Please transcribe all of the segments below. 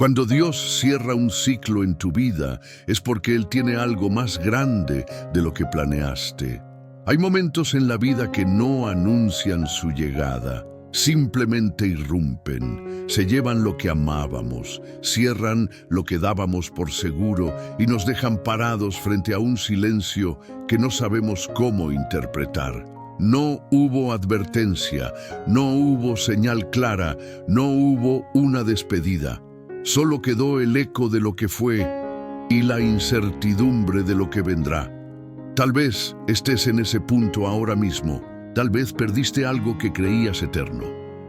Cuando Dios cierra un ciclo en tu vida, es porque Él tiene algo más grande de lo que planeaste. Hay momentos en la vida que no anuncian su llegada, simplemente irrumpen, se llevan lo que amábamos, cierran lo que dábamos por seguro y nos dejan parados frente a un silencio que no sabemos cómo interpretar. No hubo advertencia, no hubo señal clara, no hubo una despedida. Solo quedó el eco de lo que fue y la incertidumbre de lo que vendrá. Tal vez estés en ese punto ahora mismo. Tal vez perdiste algo que creías eterno.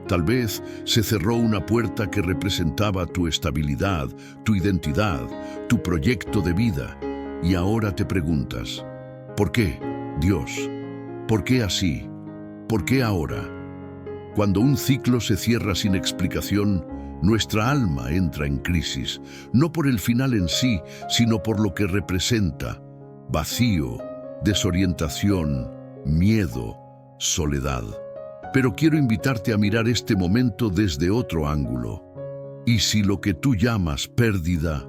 Tal vez se cerró una puerta que representaba tu estabilidad, tu identidad, tu proyecto de vida. Y ahora te preguntas, ¿por qué, Dios? ¿Por qué así? ¿Por qué ahora? Cuando un ciclo se cierra sin explicación, nuestra alma entra en crisis, no por el final en sí, sino por lo que representa: vacío, desorientación, miedo, soledad. Pero quiero invitarte a mirar este momento desde otro ángulo. Y si lo que tú llamas pérdida,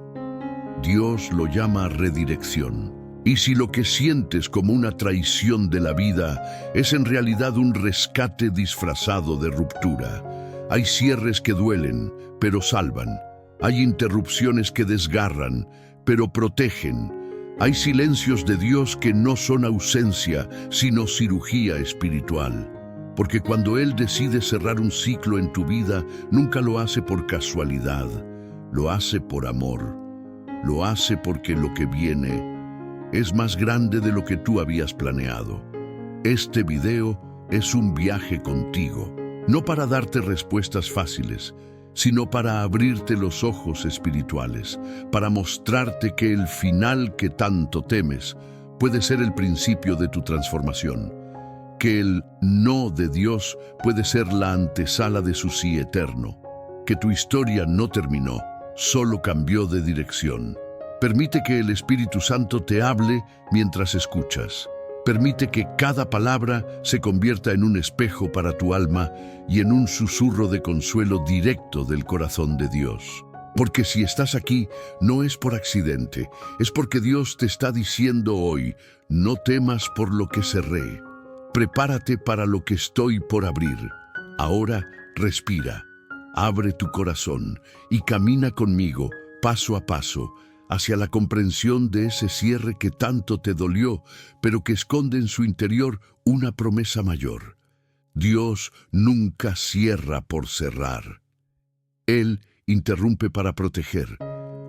Dios lo llama redirección. Y si lo que sientes como una traición de la vida es en realidad un rescate disfrazado de ruptura. Hay cierres que duelen, pero salvan. Hay interrupciones que desgarran, pero protegen. Hay silencios de Dios que no son ausencia, sino cirugía espiritual. Porque cuando Él decide cerrar un ciclo en tu vida, nunca lo hace por casualidad. Lo hace por amor. Lo hace porque lo que viene es más grande de lo que tú habías planeado. Este video es un viaje contigo. No para darte respuestas fáciles, sino para abrirte los ojos espirituales, para mostrarte que el final que tanto temes puede ser el principio de tu transformación, que el no de Dios puede ser la antesala de su sí eterno, que tu historia no terminó, solo cambió de dirección. Permite que el Espíritu Santo te hable mientras escuchas. Permite que cada palabra se convierta en un espejo para tu alma y en un susurro de consuelo directo del corazón de Dios. Porque si estás aquí, no es por accidente, es porque Dios te está diciendo hoy: no temas por lo que cerré, prepárate para lo que estoy por abrir. Ahora respira, abre tu corazón y camina conmigo, paso a paso, hacia la comprensión de ese cierre que tanto te dolió, pero que esconde en su interior una promesa mayor. Dios nunca cierra por cerrar. Él interrumpe para proteger.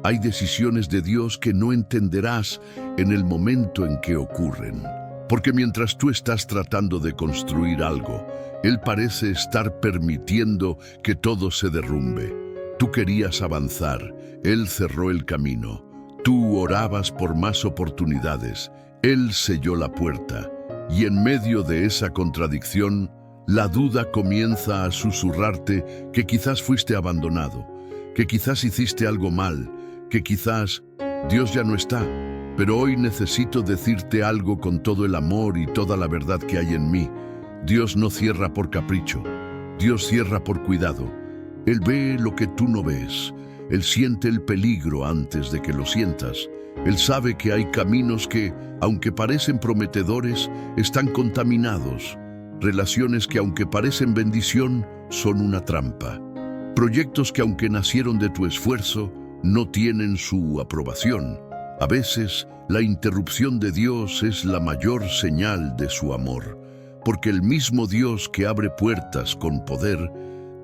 Hay decisiones de Dios que no entenderás en el momento en que ocurren. Porque mientras tú estás tratando de construir algo, Él parece estar permitiendo que todo se derrumbe. Tú querías avanzar, Él cerró el camino. Tú orabas por más oportunidades, Él selló la puerta. Y en medio de esa contradicción, la duda comienza a susurrarte que quizás fuiste abandonado, que quizás hiciste algo mal, que quizás Dios ya no está. Pero hoy necesito decirte algo con todo el amor y toda la verdad que hay en mí. Dios no cierra por capricho, Dios cierra por cuidado. Él ve lo que tú no ves. Él siente el peligro antes de que lo sientas. Él sabe que hay caminos que, aunque parecen prometedores, están contaminados. Relaciones que, aunque parecen bendición, son una trampa. Proyectos que, aunque nacieron de tu esfuerzo, no tienen su aprobación. A veces, la interrupción de Dios es la mayor señal de su amor, porque el mismo Dios que abre puertas con poder,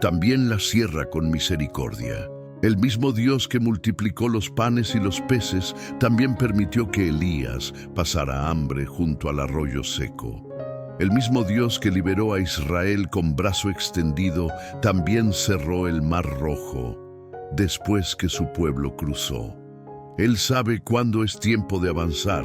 también las cierra con misericordia. El mismo Dios que multiplicó los panes y los peces también permitió que Elías pasara hambre junto al arroyo seco. El mismo Dios que liberó a Israel con brazo extendido también cerró el Mar Rojo después que su pueblo cruzó. Él sabe cuándo es tiempo de avanzar,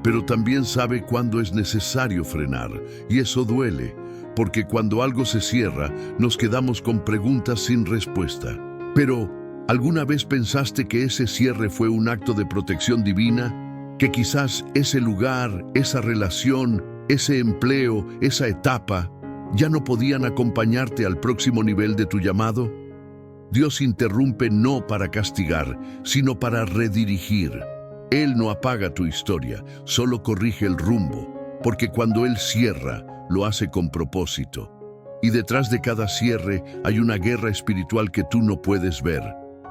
pero también sabe cuándo es necesario frenar, y eso duele, porque cuando algo se cierra, nos quedamos con preguntas sin respuesta. Pero, ¿alguna vez pensaste que ese cierre fue un acto de protección divina? ¿Que quizás ese lugar, esa relación, ese empleo, esa etapa, ya no podían acompañarte al próximo nivel de tu llamado? Dios interrumpe no para castigar, sino para redirigir. Él no apaga tu historia, solo corrige el rumbo, porque cuando Él cierra, lo hace con propósito. Y detrás de cada cierre hay una guerra espiritual que tú no puedes ver.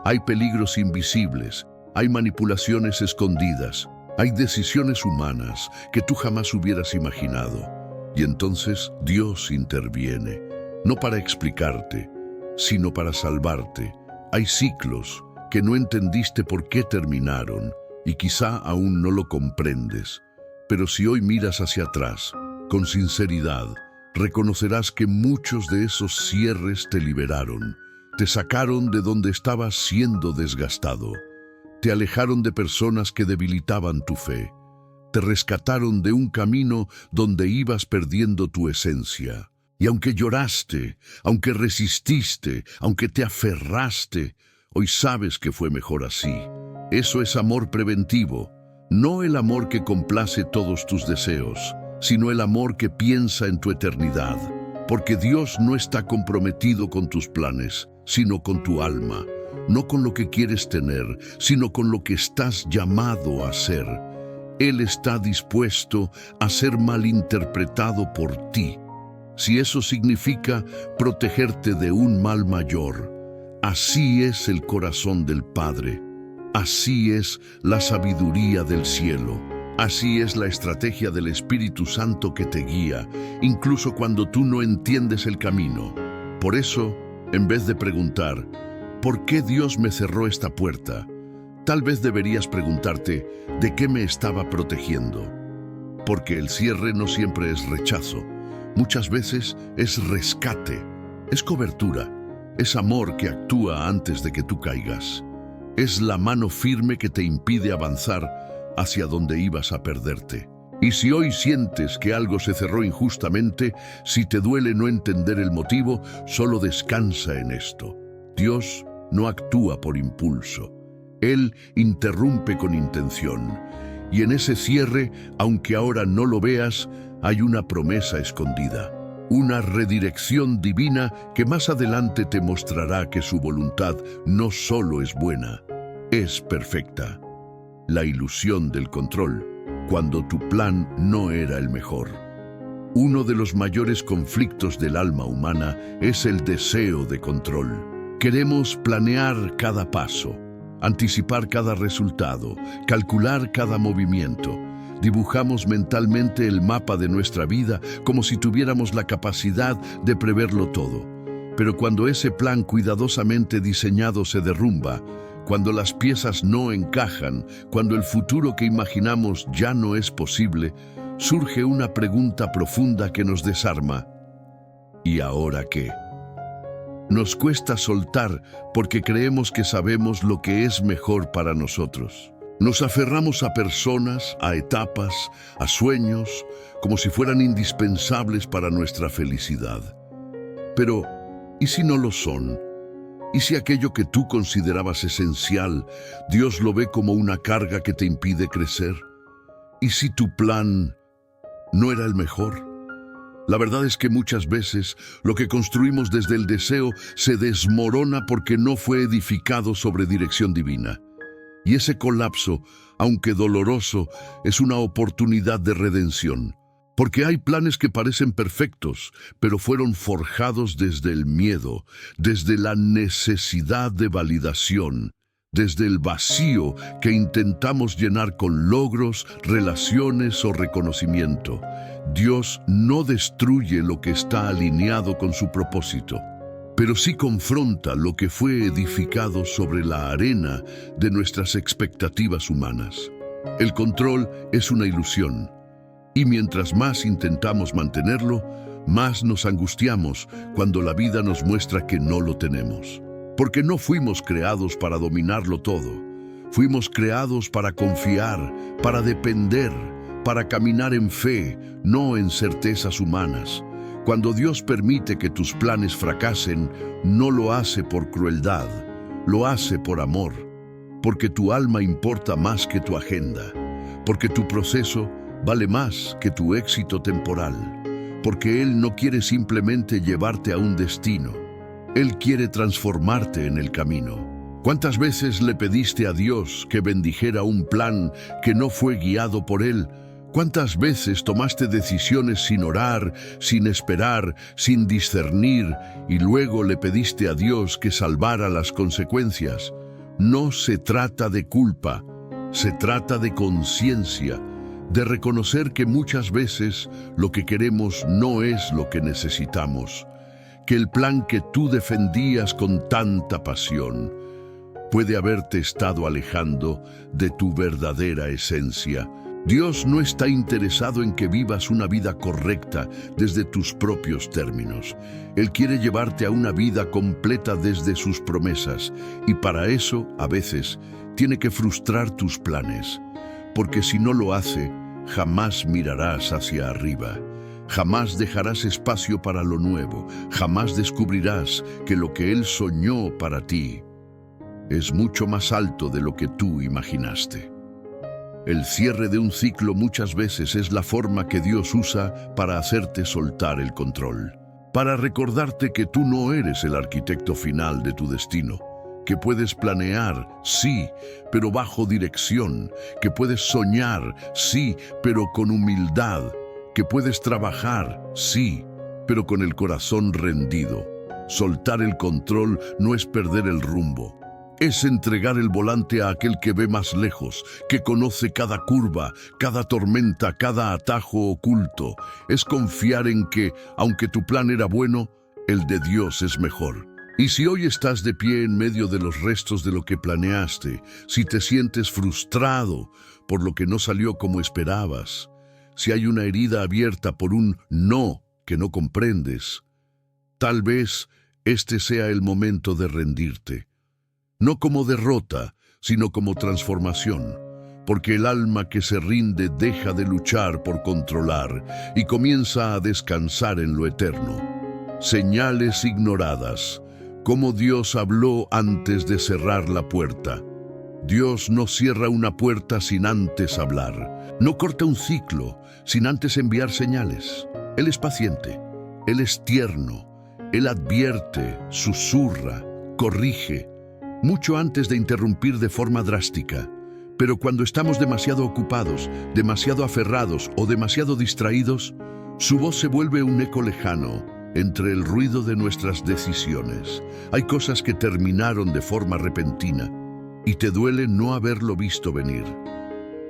Hay peligros invisibles, hay manipulaciones escondidas, hay decisiones humanas que tú jamás hubieras imaginado. Y entonces Dios interviene, no para explicarte, sino para salvarte. Hay ciclos que no entendiste por qué terminaron y quizá aún no lo comprendes. Pero si hoy miras hacia atrás, con sinceridad, reconocerás que muchos de esos cierres te liberaron, te sacaron de donde estabas siendo desgastado, te alejaron de personas que debilitaban tu fe, te rescataron de un camino donde ibas perdiendo tu esencia. Y aunque lloraste, aunque resististe, aunque te aferraste, hoy sabes que fue mejor así. Eso es amor preventivo, no el amor que complace todos tus deseos, sino el amor que piensa en tu eternidad. Porque Dios no está comprometido con tus planes, sino con tu alma, no con lo que quieres tener, sino con lo que estás llamado a ser. Él está dispuesto a ser malinterpretado por ti, si eso significa protegerte de un mal mayor. Así es el corazón del Padre. Así es la sabiduría del cielo. Así es la estrategia del Espíritu Santo que te guía, incluso cuando tú no entiendes el camino. Por eso, en vez de preguntar, ¿por qué Dios me cerró esta puerta?, tal vez deberías preguntarte, ¿de qué me estaba protegiendo? Porque el cierre no siempre es rechazo. Muchas veces es rescate, es cobertura, es amor que actúa antes de que tú caigas. Es la mano firme que te impide avanzar hacia donde ibas a perderte. Y si hoy sientes que algo se cerró injustamente, si te duele no entender el motivo, solo descansa en esto. Dios no actúa por impulso. Él interrumpe con intención. Y en ese cierre, aunque ahora no lo veas, hay una promesa escondida, una redirección divina que más adelante te mostrará que su voluntad no solo es buena, es perfecta. La ilusión del control, cuando tu plan no era el mejor. Uno de los mayores conflictos del alma humana es el deseo de control. Queremos planear cada paso, anticipar cada resultado, calcular cada movimiento. Dibujamos mentalmente el mapa de nuestra vida como si tuviéramos la capacidad de preverlo todo. Pero cuando ese plan cuidadosamente diseñado se derrumba, cuando las piezas no encajan, cuando el futuro que imaginamos ya no es posible, surge una pregunta profunda que nos desarma. ¿Y ahora qué? Nos cuesta soltar porque creemos que sabemos lo que es mejor para nosotros. Nos aferramos a personas, a etapas, a sueños, como si fueran indispensables para nuestra felicidad. Pero, ¿y si no lo son? ¿Y si aquello que tú considerabas esencial, Dios lo ve como una carga que te impide crecer? ¿Y si tu plan no era el mejor? La verdad es que muchas veces lo que construimos desde el deseo se desmorona porque no fue edificado sobre dirección divina. Y ese colapso, aunque doloroso, es una oportunidad de redención. Porque hay planes que parecen perfectos, pero fueron forjados desde el miedo, desde la necesidad de validación, desde el vacío que intentamos llenar con logros, relaciones o reconocimiento. Dios no destruye lo que está alineado con su propósito, pero sí confronta lo que fue edificado sobre la arena de nuestras expectativas humanas. El control es una ilusión, y mientras más intentamos mantenerlo, más nos angustiamos cuando la vida nos muestra que no lo tenemos. Porque no fuimos creados para dominarlo todo. Fuimos creados para confiar, para depender, para caminar en fe, no en certezas humanas. Cuando Dios permite que tus planes fracasen, no lo hace por crueldad, lo hace por amor. Porque tu alma importa más que tu agenda. Porque tu proceso vale más que tu éxito temporal. Porque Él no quiere simplemente llevarte a un destino. Él quiere transformarte en el camino. ¿Cuántas veces le pediste a Dios que bendijera un plan que no fue guiado por Él? ¿Cuántas veces tomaste decisiones sin orar, sin esperar, sin discernir, y luego le pediste a Dios que salvara las consecuencias? No se trata de culpa, se trata de conciencia, de reconocer que muchas veces lo que queremos no es lo que necesitamos, que el plan que tú defendías con tanta pasión puede haberte estado alejando de tu verdadera esencia. Dios no está interesado en que vivas una vida correcta desde tus propios términos. Él quiere llevarte a una vida completa desde sus promesas, y para eso, a veces, tiene que frustrar tus planes, porque si no lo hace, jamás mirarás hacia arriba. Jamás dejarás espacio para lo nuevo, jamás descubrirás que lo que Él soñó para ti es mucho más alto de lo que tú imaginaste. El cierre de un ciclo muchas veces es la forma que Dios usa para hacerte soltar el control, para recordarte que tú no eres el arquitecto final de tu destino, que puedes planear, sí, pero bajo dirección, que puedes soñar, sí, pero con humildad, que puedes trabajar, sí, pero con el corazón rendido. Soltar el control no es perder el rumbo. Es entregar el volante a aquel que ve más lejos, que conoce cada curva, cada tormenta, cada atajo oculto. Es confiar en que, aunque tu plan era bueno, el de Dios es mejor. Y si hoy estás de pie en medio de los restos de lo que planeaste, si te sientes frustrado por lo que no salió como esperabas, si hay una herida abierta por un no que no comprendes, tal vez este sea el momento de rendirte. No como derrota, sino como transformación, porque el alma que se rinde deja de luchar por controlar y comienza a descansar en lo eterno. Señales ignoradas, como Dios habló antes de cerrar la puerta. Dios no cierra una puerta sin antes hablar, no corta un ciclo sin antes enviar señales. Él es paciente, Él es tierno, Él advierte, susurra, corrige, mucho antes de interrumpir de forma drástica. Pero cuando estamos demasiado ocupados, demasiado aferrados o demasiado distraídos, su voz se vuelve un eco lejano entre el ruido de nuestras decisiones. Hay cosas que terminaron de forma repentina y te duele no haberlo visto venir.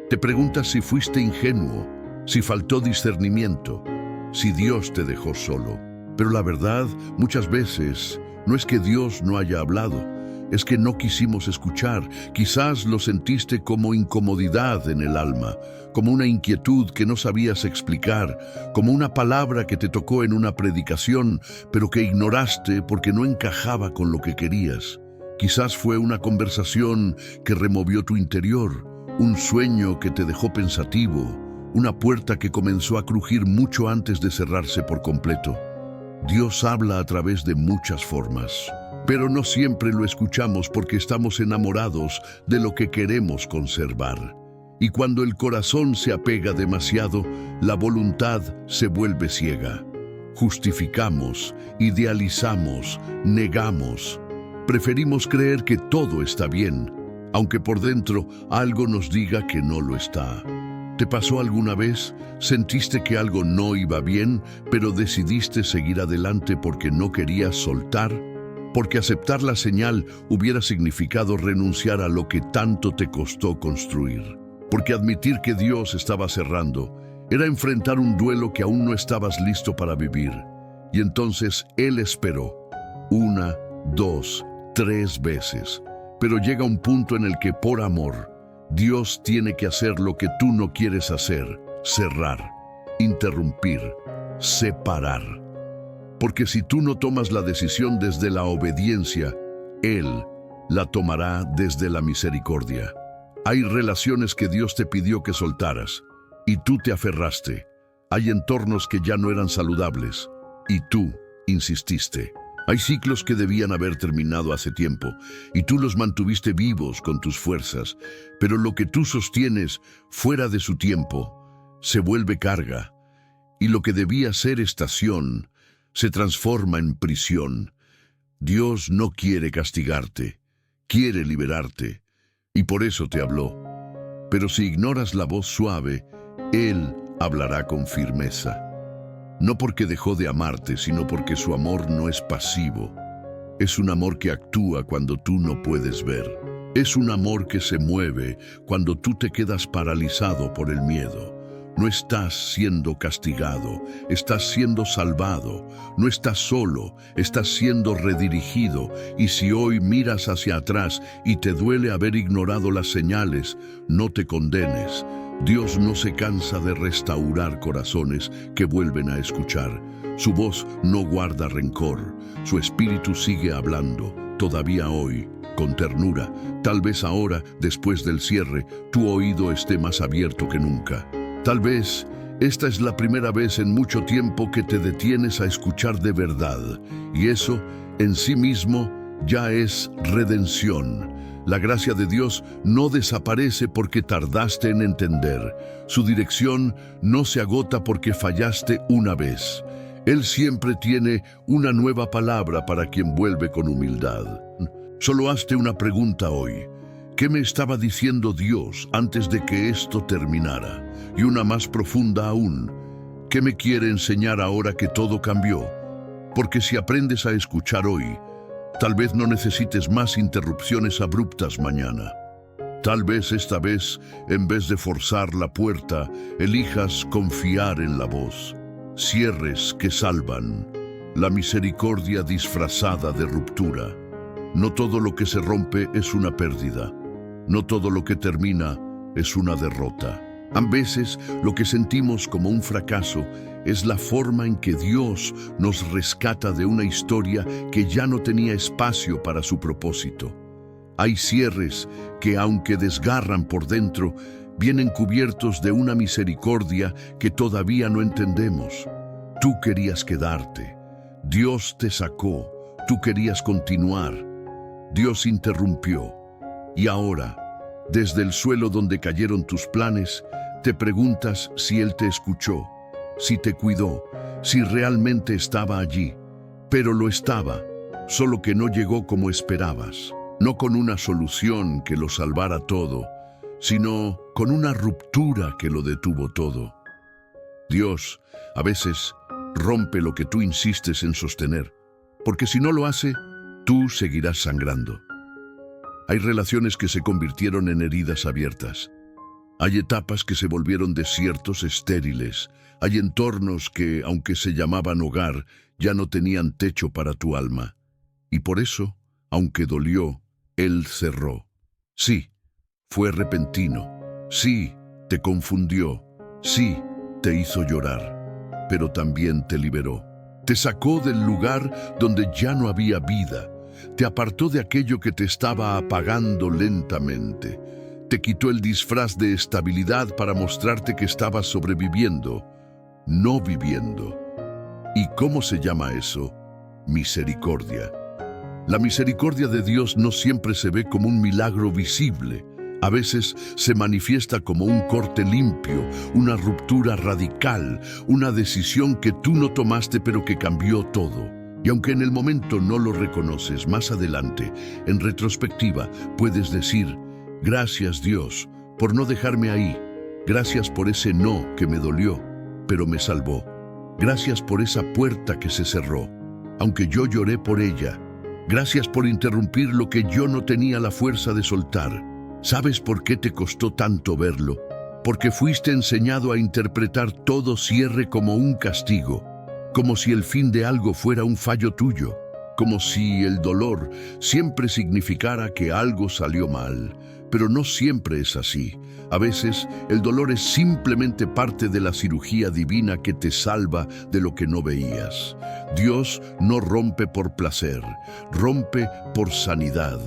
Te preguntas si fuiste ingenuo, si faltó discernimiento, si Dios te dejó solo. Pero la verdad, muchas veces, no es que Dios no haya hablado, es que no quisimos escuchar. Quizás lo sentiste como incomodidad en el alma, como una inquietud que no sabías explicar, como una palabra que te tocó en una predicación, pero que ignoraste porque no encajaba con lo que querías. Quizás fue una conversación que removió tu interior, un sueño que te dejó pensativo, una puerta que comenzó a crujir mucho antes de cerrarse por completo. Dios habla a través de muchas formas, pero no siempre lo escuchamos porque estamos enamorados de lo que queremos conservar. Y cuando el corazón se apega demasiado, la voluntad se vuelve ciega. Justificamos, idealizamos, negamos. Preferimos creer que todo está bien, aunque por dentro algo nos diga que no lo está. ¿Te pasó alguna vez? ¿Sentiste que algo no iba bien, pero decidiste seguir adelante porque no querías soltar? Porque aceptar la señal hubiera significado renunciar a lo que tanto te costó construir. Porque admitir que Dios estaba cerrando era enfrentar un duelo que aún no estabas listo para vivir. Y entonces Él esperó 1, 2, 3 veces. Pero llega un punto en el que por amor, Dios tiene que hacer lo que tú no quieres hacer: cerrar, interrumpir, separar. Porque si tú no tomas la decisión desde la obediencia, Él la tomará desde la misericordia. Hay relaciones que Dios te pidió que soltaras, y tú te aferraste. Hay entornos que ya no eran saludables, y tú insististe. Hay ciclos que debían haber terminado hace tiempo, y tú los mantuviste vivos con tus fuerzas, pero lo que tú sostienes fuera de su tiempo se vuelve carga, y lo que debía ser estación se transforma en prisión. Dios no quiere castigarte, quiere liberarte, y por eso te habló. Pero si ignoras la voz suave, Él hablará con firmeza. No porque dejó de amarte, sino porque su amor no es pasivo. Es un amor que actúa cuando tú no puedes ver. Es un amor que se mueve cuando tú te quedas paralizado por el miedo. No estás siendo castigado, estás siendo salvado. No estás solo, estás siendo redirigido. Y si hoy miras hacia atrás y te duele haber ignorado las señales, no te condenes. Dios no se cansa de restaurar corazones que vuelven a escuchar. Su voz no guarda rencor, su espíritu sigue hablando, todavía hoy, con ternura. Tal vez ahora, después del cierre, tu oído esté más abierto que nunca. Tal vez esta es la primera vez en mucho tiempo que te detienes a escuchar de verdad, y eso, en sí mismo, ya es redención. La gracia de Dios no desaparece porque tardaste en entender. Su dirección no se agota porque fallaste una vez. Él siempre tiene una nueva palabra para quien vuelve con humildad. Solo hazte una pregunta hoy. ¿Qué me estaba diciendo Dios antes de que esto terminara? Y una más profunda aún. ¿Qué me quiere enseñar ahora que todo cambió? Porque si aprendes a escuchar hoy, tal vez no necesites más interrupciones abruptas mañana. Tal vez esta vez, en vez de forzar la puerta, elijas confiar en la voz. Cierres que salvan. La misericordia disfrazada de ruptura. No todo lo que se rompe es una pérdida. No todo lo que termina es una derrota. A veces, lo que sentimos como un fracaso es la forma en que Dios nos rescata de una historia que ya no tenía espacio para su propósito. Hay cierres que, aunque desgarran por dentro, vienen cubiertos de una misericordia que todavía no entendemos. Tú querías quedarte. Dios te sacó. Tú querías continuar. Dios interrumpió. Y ahora, desde el suelo donde cayeron tus planes, te preguntas si Él te escuchó, si te cuidó, si realmente estaba allí. Pero lo estaba, solo que no llegó como esperabas. No con una solución que lo salvara todo, sino con una ruptura que lo detuvo todo. Dios, a veces, rompe lo que tú insistes en sostener, porque si no lo hace, tú seguirás sangrando. Hay relaciones que se convirtieron en heridas abiertas. Hay etapas que se volvieron desiertos estériles. Hay entornos que, aunque se llamaban hogar, ya no tenían techo para tu alma. Y por eso, aunque dolió, Él cerró. Sí, fue repentino. Sí, te confundió. Sí, te hizo llorar. Pero también te liberó. Te sacó del lugar donde ya no había vida. Te apartó de aquello que te estaba apagando lentamente. Te quitó el disfraz de estabilidad para mostrarte que estabas sobreviviendo, no viviendo. ¿Y cómo se llama eso? Misericordia. La misericordia de Dios no siempre se ve como un milagro visible. A veces se manifiesta como un corte limpio, una ruptura radical, una decisión que tú no tomaste pero que cambió todo. Y aunque en el momento no lo reconoces, más adelante, en retrospectiva, puedes decir: gracias Dios por no dejarme ahí. Gracias por ese no que me dolió, pero me salvó. Gracias por esa puerta que se cerró, aunque yo lloré por ella. Gracias por interrumpir lo que yo no tenía la fuerza de soltar. ¿Sabes por qué te costó tanto verlo? Porque fuiste enseñado a interpretar todo cierre como un castigo, como si el fin de algo fuera un fallo tuyo, como si el dolor siempre significara que algo salió mal. Pero no siempre es así. A veces el dolor es simplemente parte de la cirugía divina que te salva de lo que no veías. Dios no rompe por placer, rompe por sanidad.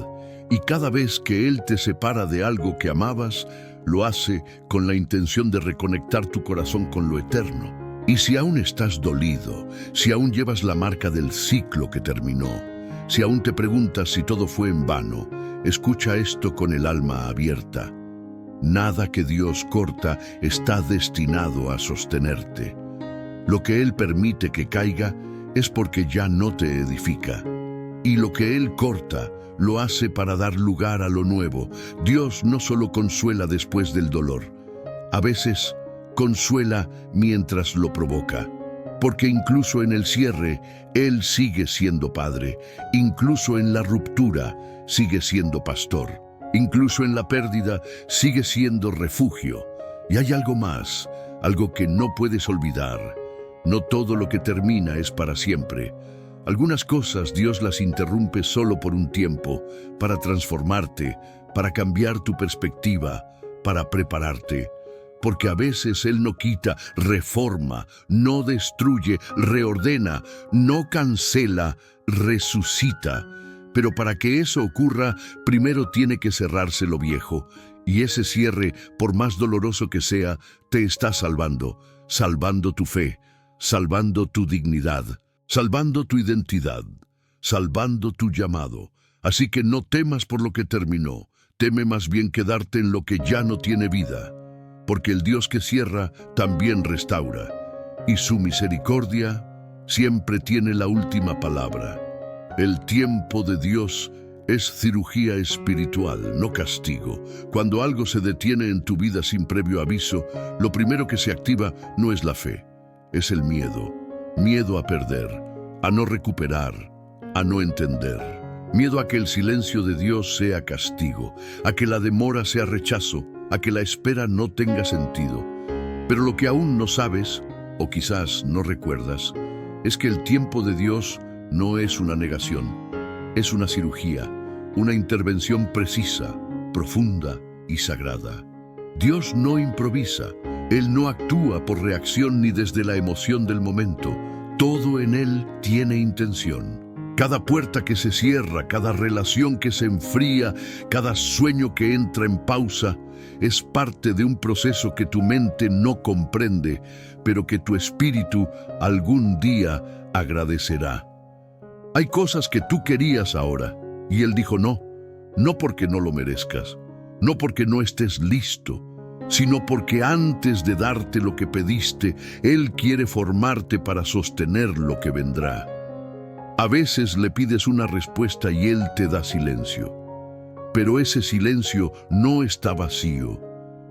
Y cada vez que Él te separa de algo que amabas, lo hace con la intención de reconectar tu corazón con lo eterno. Y si aún estás dolido, si aún llevas la marca del ciclo que terminó, si aún te preguntas si todo fue en vano, escucha esto con el alma abierta. Nada que Dios corta está destinado a sostenerte. Lo que Él permite que caiga es porque ya no te edifica. Y lo que Él corta, lo hace para dar lugar a lo nuevo. Dios no solo consuela después del dolor, a veces consuela mientras lo provoca. Porque incluso en el cierre, Él sigue siendo Padre. Incluso en la ruptura, sigue siendo pastor. Incluso en la pérdida, sigue siendo refugio. Y hay algo más, algo que no puedes olvidar. No todo lo que termina es para siempre. Algunas cosas Dios las interrumpe solo por un tiempo, para transformarte, para cambiar tu perspectiva, para prepararte. Porque a veces Él no quita, reforma, no destruye, reordena, no cancela, resucita. Pero para que eso ocurra, primero tiene que cerrarse lo viejo. Y ese cierre, por más doloroso que sea, te está salvando, salvando tu fe, salvando tu dignidad, salvando tu identidad, salvando tu llamado. Así que no temas por lo que terminó, teme más bien quedarte en lo que ya no tiene vida. Porque el Dios que cierra también restaura, y su misericordia siempre tiene la última palabra. El tiempo de Dios es cirugía espiritual, no castigo. Cuando algo se detiene en tu vida sin previo aviso, lo primero que se activa no es la fe, es el miedo. Miedo a perder, a no recuperar, a no entender. Miedo a que el silencio de Dios sea castigo, a que la demora sea rechazo, a que la espera no tenga sentido. Pero lo que aún no sabes, o quizás no recuerdas, es que el tiempo de Dios no es una negación, es una cirugía, una intervención precisa, profunda y sagrada. Dios no improvisa, Él no actúa por reacción ni desde la emoción del momento. Todo en Él tiene intención. Cada puerta que se cierra, cada relación que se enfría, cada sueño que entra en pausa, es parte de un proceso que tu mente no comprende, pero que tu espíritu algún día agradecerá. Hay cosas que tú querías ahora, y Él dijo no, no porque no lo merezcas, no porque no estés listo, sino porque antes de darte lo que pediste, Él quiere formarte para sostener lo que vendrá. A veces le pides una respuesta y Él te da silencio. Pero ese silencio no está vacío,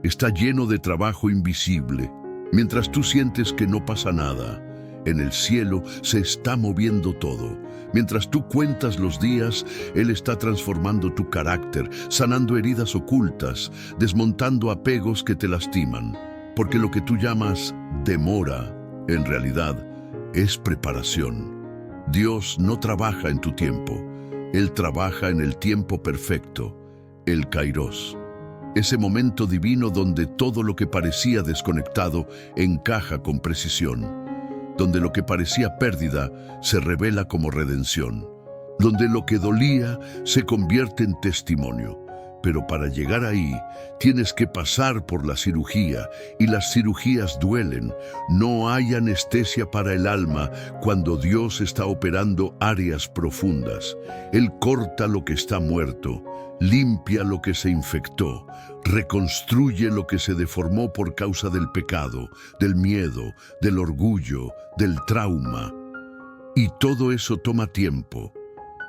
está lleno de trabajo invisible. Mientras tú sientes que no pasa nada, en el cielo se está moviendo todo. Mientras tú cuentas los días, Él está transformando tu carácter, sanando heridas ocultas, desmontando apegos que te lastiman. Porque lo que tú llamas demora, en realidad, es preparación. Dios no trabaja en tu tiempo. Él trabaja en el tiempo perfecto, el Kairos. Ese momento divino donde todo lo que parecía desconectado encaja con precisión, donde lo que parecía pérdida se revela como redención, donde lo que dolía se convierte en testimonio. Pero para llegar ahí, tienes que pasar por la cirugía, y las cirugías duelen. No hay anestesia para el alma cuando Dios está operando áreas profundas. Él corta lo que está muerto, limpia lo que se infectó, reconstruye lo que se deformó por causa del pecado, del miedo, del orgullo, del trauma. Y todo eso toma tiempo,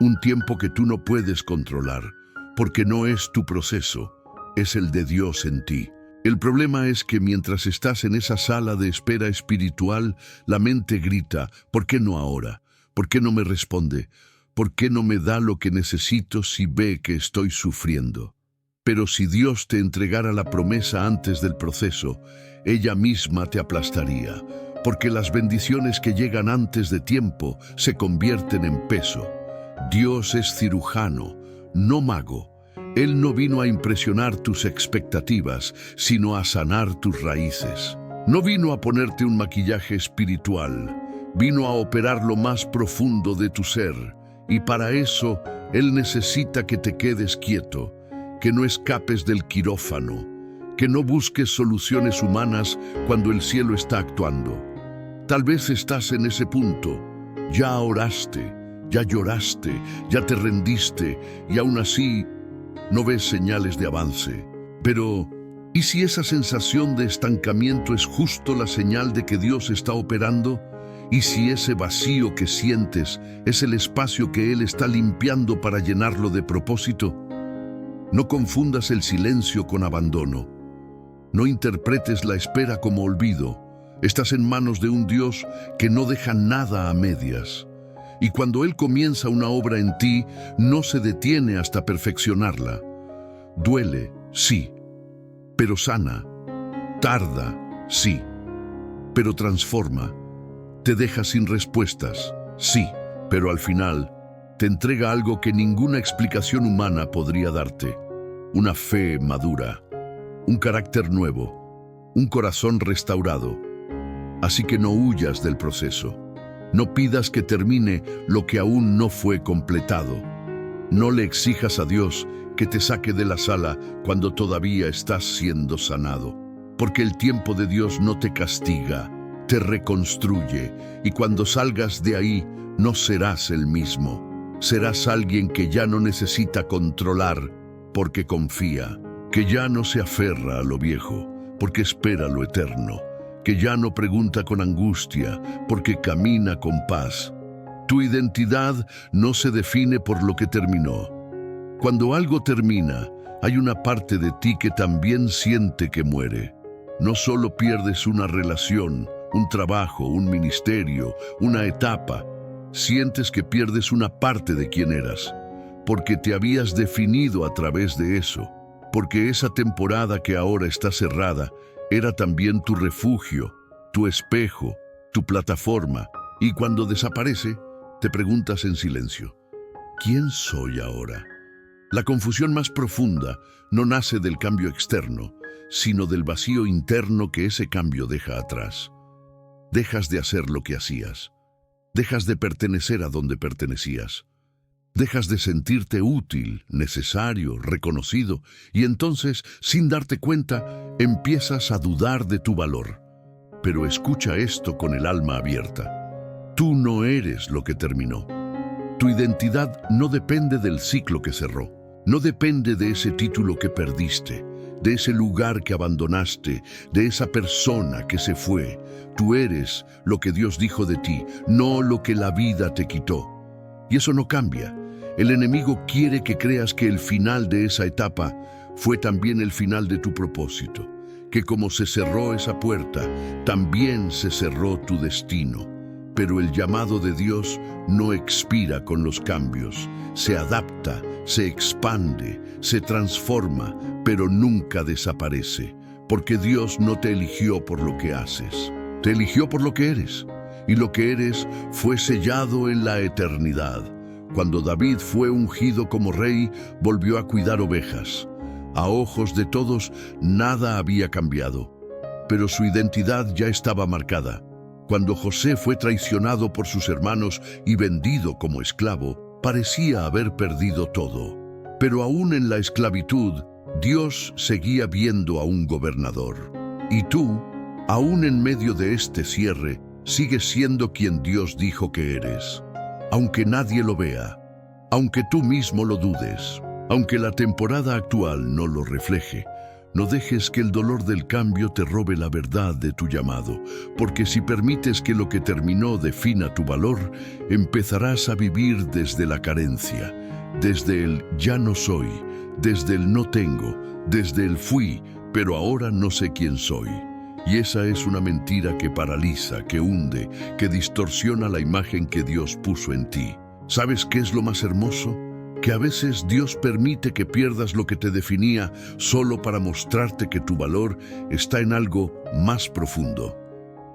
un tiempo que tú no puedes controlar, porque no es tu proceso, es el de Dios en ti. El problema es que mientras estás en esa sala de espera espiritual, la mente grita, ¿por qué no ahora? ¿Por qué no me responde? ¿Por qué no me da lo que necesito si ve que estoy sufriendo? Pero si Dios te entregara la promesa antes del proceso, ella misma te aplastaría, porque las bendiciones que llegan antes de tiempo se convierten en peso. Dios es cirujano, no mago. Él no vino a impresionar tus expectativas, sino a sanar tus raíces. No vino a ponerte un maquillaje espiritual, vino a operar lo más profundo de tu ser. Y para eso, Él necesita que te quedes quieto, que no escapes del quirófano, que no busques soluciones humanas cuando el cielo está actuando. Tal vez estás en ese punto, ya oraste, ya lloraste, ya te rendiste y aún así no ves señales de avance. Pero, ¿y si esa sensación de estancamiento es justo la señal de que Dios está operando? ¿Y si ese vacío que sientes es el espacio que Él está limpiando para llenarlo de propósito? No confundas el silencio con abandono. No interpretes la espera como olvido. Estás en manos de un Dios que no deja nada a medias. Y cuando Él comienza una obra en ti, no se detiene hasta perfeccionarla. Duele, sí, pero sana. Tarda, sí, pero transforma. Te deja sin respuestas, sí, pero al final te entrega algo que ninguna explicación humana podría darte. Una fe madura, un carácter nuevo, un corazón restaurado. Así que no huyas del proceso. No pidas que termine lo que aún no fue completado. No le exijas a Dios que te saque de la sala cuando todavía estás siendo sanado. Porque el tiempo de Dios no te castiga, te reconstruye. Y cuando salgas de ahí, no serás el mismo. Serás alguien que ya no necesita controlar, porque confía. Que ya no se aferra a lo viejo, porque espera lo eterno. Que ya no pregunta con angustia, porque camina con paz. Tu identidad no se define por lo que terminó. Cuando algo termina, hay una parte de ti que también siente que muere. No solo pierdes una relación, un trabajo, un ministerio, una etapa. Sientes que pierdes una parte de quién eras, porque te habías definido a través de eso. Porque esa temporada que ahora está cerrada era también tu refugio, tu espejo, tu plataforma. Y cuando desaparece, te preguntas en silencio, ¿quién soy ahora? La confusión más profunda no nace del cambio externo, sino del vacío interno que ese cambio deja atrás. Dejas de hacer lo que hacías. Dejas de pertenecer a donde pertenecías. Dejas de sentirte útil, necesario, reconocido, y entonces, sin darte cuenta, empiezas a dudar de tu valor. Pero escucha esto con el alma abierta. Tú no eres lo que terminó. Tu identidad no depende del ciclo que cerró. No depende de ese título que perdiste, de ese lugar que abandonaste, de esa persona que se fue. Tú eres lo que Dios dijo de ti, no lo que la vida te quitó. Y eso no cambia. El enemigo quiere que creas que el final de esa etapa fue también el final de tu propósito, que como se cerró esa puerta, también se cerró tu destino. Pero el llamado de Dios no expira con los cambios, se adapta, se expande, se transforma, pero nunca desaparece, porque Dios no te eligió por lo que haces, te eligió por lo que eres, y lo que eres fue sellado en la eternidad. Cuando David fue ungido como rey, volvió a cuidar ovejas. A ojos de todos, nada había cambiado, pero su identidad ya estaba marcada. Cuando José fue traicionado por sus hermanos y vendido como esclavo, parecía haber perdido todo. Pero aún en la esclavitud, Dios seguía viendo a un gobernador. Y tú, aún en medio de este cierre, sigues siendo quien Dios dijo que eres. Aunque nadie lo vea, aunque tú mismo lo dudes, aunque la temporada actual no lo refleje, no dejes que el dolor del cambio te robe la verdad de tu llamado, porque si permites que lo que terminó defina tu valor, empezarás a vivir desde la carencia, desde el ya no soy, desde el no tengo, desde el fui, pero ahora no sé quién soy. Y esa es una mentira que paraliza, que hunde, que distorsiona la imagen que Dios puso en ti. ¿Sabes qué es lo más hermoso? Que a veces Dios permite que pierdas lo que te definía solo para mostrarte que tu valor está en algo más profundo,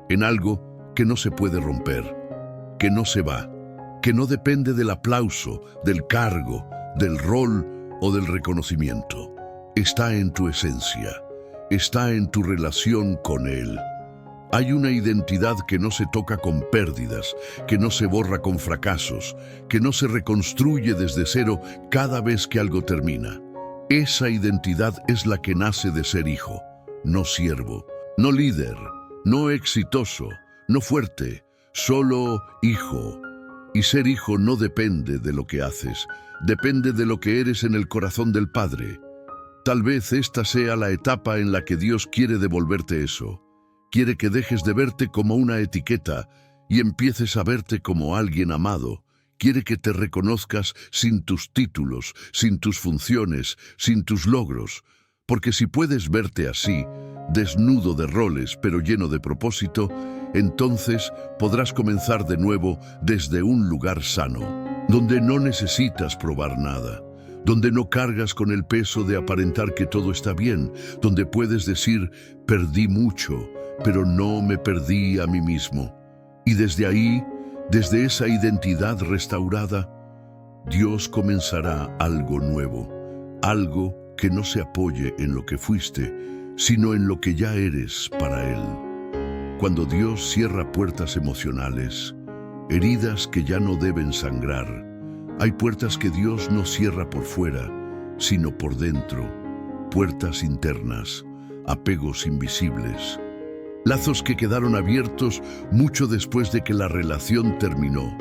en algo que no se puede romper, que no se va, que no depende del aplauso, del cargo, del rol o del reconocimiento. Está en tu esencia. Está en tu relación con Él. Hay una identidad que no se toca con pérdidas, que no se borra con fracasos, que no se reconstruye desde cero cada vez que algo termina. Esa identidad es la que nace de ser hijo, no siervo, no líder, no exitoso, no fuerte, solo hijo. Y ser hijo no depende de lo que haces, depende de lo que eres en el corazón del Padre. Tal vez esta sea la etapa en la que Dios quiere devolverte eso. Quiere que dejes de verte como una etiqueta y empieces a verte como alguien amado. Quiere que te reconozcas sin tus títulos, sin tus funciones, sin tus logros. Porque si puedes verte así, desnudo de roles pero lleno de propósito, entonces podrás comenzar de nuevo desde un lugar sano, donde no necesitas probar nada, donde no cargas con el peso de aparentar que todo está bien, donde puedes decir, perdí mucho, pero no me perdí a mí mismo. Y desde ahí, desde esa identidad restaurada, Dios comenzará algo nuevo, algo que no se apoye en lo que fuiste, sino en lo que ya eres para Él. Cuando Dios cierra puertas emocionales, heridas que ya no deben sangrar, hay puertas que Dios no cierra por fuera, sino por dentro, puertas internas, apegos invisibles, lazos que quedaron abiertos mucho después de que la relación terminó,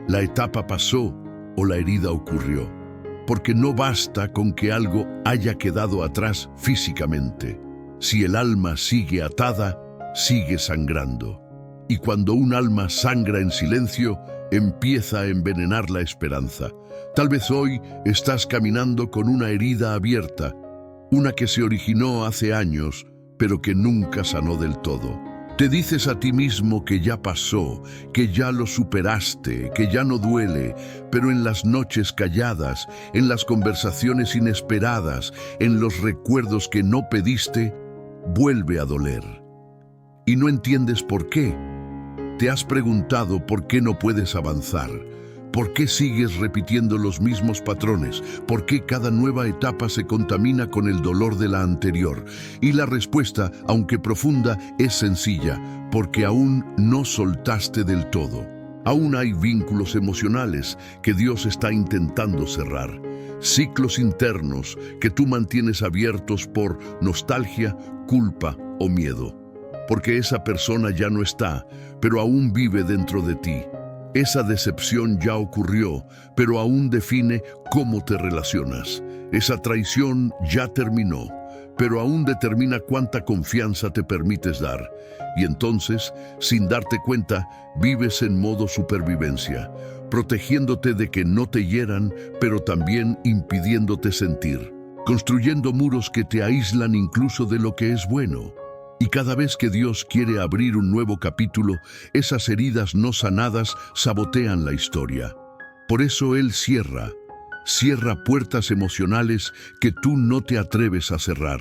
la etapa pasó o la herida ocurrió, porque no basta con que algo haya quedado atrás físicamente. Si el alma sigue atada, sigue sangrando. Y cuando un alma sangra en silencio, empieza a envenenar la esperanza. Tal vez hoy estás caminando con una herida abierta, una que se originó hace años, pero que nunca sanó del todo. Te dices a ti mismo que ya pasó, que ya lo superaste, que ya no duele, pero en las noches calladas, en las conversaciones inesperadas, en los recuerdos que no pediste, vuelve a doler. Y no entiendes por qué. ¿Te has preguntado por qué no puedes avanzar? ¿Por qué sigues repitiendo los mismos patrones? ¿Por qué cada nueva etapa se contamina con el dolor de la anterior? Y la respuesta, aunque profunda, es sencilla, porque aún no soltaste del todo. Aún hay vínculos emocionales que Dios está intentando cerrar. Ciclos internos que tú mantienes abiertos por nostalgia, culpa o miedo. Porque esa persona ya no está, pero aún vive dentro de ti. Esa decepción ya ocurrió, pero aún define cómo te relacionas. Esa traición ya terminó, pero aún determina cuánta confianza te permites dar. Y entonces, sin darte cuenta, vives en modo supervivencia, protegiéndote de que no te hieran, pero también impidiéndote sentir, construyendo muros que te aíslan incluso de lo que es bueno. Y cada vez que Dios quiere abrir un nuevo capítulo, esas heridas no sanadas sabotean la historia. Por eso Él cierra puertas emocionales que tú no te atreves a cerrar.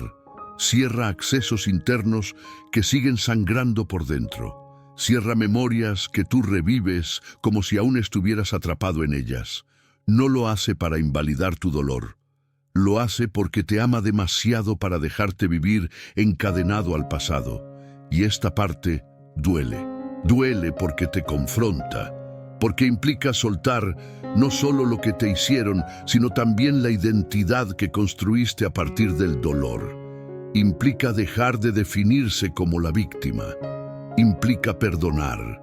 Cierra accesos internos que siguen sangrando por dentro. Cierra memorias que tú revives como si aún estuvieras atrapado en ellas. No lo hace para invalidar tu dolor. Lo hace porque te ama demasiado para dejarte vivir encadenado al pasado. Y esta parte duele. Duele porque te confronta, porque implica soltar no solo lo que te hicieron, sino también la identidad que construiste a partir del dolor. Implica dejar de definirse como la víctima. Implica perdonar.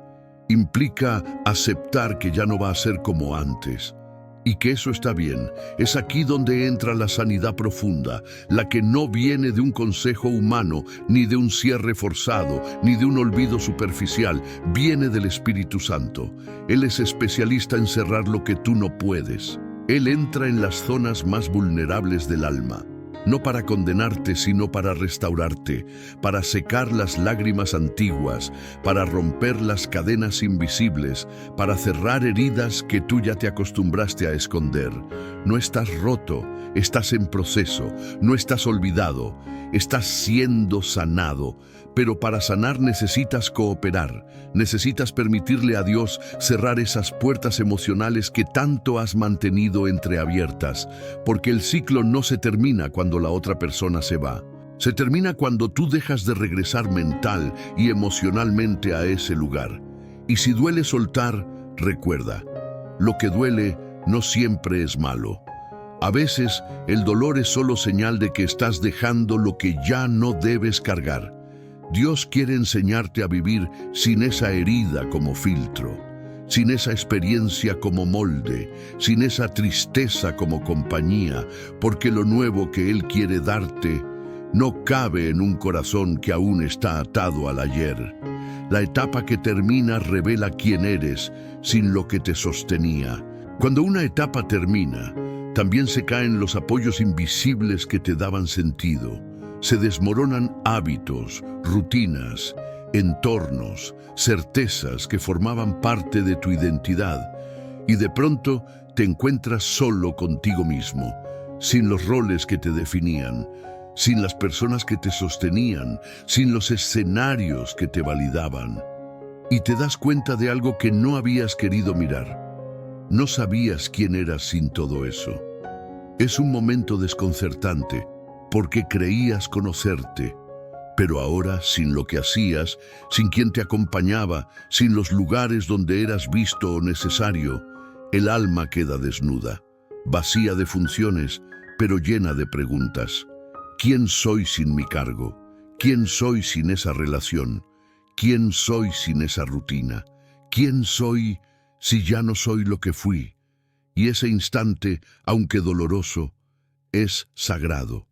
Implica aceptar que ya no va a ser como antes. Y que eso está bien. Es aquí donde entra la sanidad profunda, la que no viene de un consejo humano, ni de un cierre forzado, ni de un olvido superficial. Viene del Espíritu Santo. Él es especialista en cerrar lo que tú no puedes. Él entra en las zonas más vulnerables del alma. No para condenarte, sino para restaurarte, para secar las lágrimas antiguas, para romper las cadenas invisibles, para cerrar heridas que tú ya te acostumbraste a esconder. No estás roto, estás en proceso, no estás olvidado, estás siendo sanado. Pero para sanar necesitas cooperar, necesitas permitirle a Dios cerrar esas puertas emocionales que tanto has mantenido entreabiertas, porque el ciclo no se termina cuando la otra persona se va. Se termina cuando tú dejas de regresar mental y emocionalmente a ese lugar. Y si duele soltar, recuerda, lo que duele no siempre es malo. A veces el dolor es solo señal de que estás dejando lo que ya no debes cargar. Dios quiere enseñarte a vivir sin esa herida como filtro, sin esa experiencia como molde, sin esa tristeza como compañía, porque lo nuevo que Él quiere darte no cabe en un corazón que aún está atado al ayer. la etapa que termina revela quién eres sin lo que te sostenía. Cuando una etapa termina, también se caen los apoyos invisibles que te daban sentido. Se desmoronan hábitos, rutinas, entornos, certezas que formaban parte de tu identidad. Y de pronto te encuentras solo contigo mismo, sin los roles que te definían, sin las personas que te sostenían, sin los escenarios que te validaban. Y te das cuenta de algo que no habías querido mirar. No sabías quién eras sin todo eso. Es un momento desconcertante, porque creías conocerte, pero ahora, sin lo que hacías, sin quien te acompañaba, sin los lugares donde eras visto o necesario, el alma queda desnuda, vacía de funciones, pero llena de preguntas. ¿Quién soy sin mi cargo? ¿Quién soy sin esa relación? ¿Quién soy sin esa rutina? ¿Quién soy si ya no soy lo que fui? Y ese instante, aunque doloroso, es sagrado.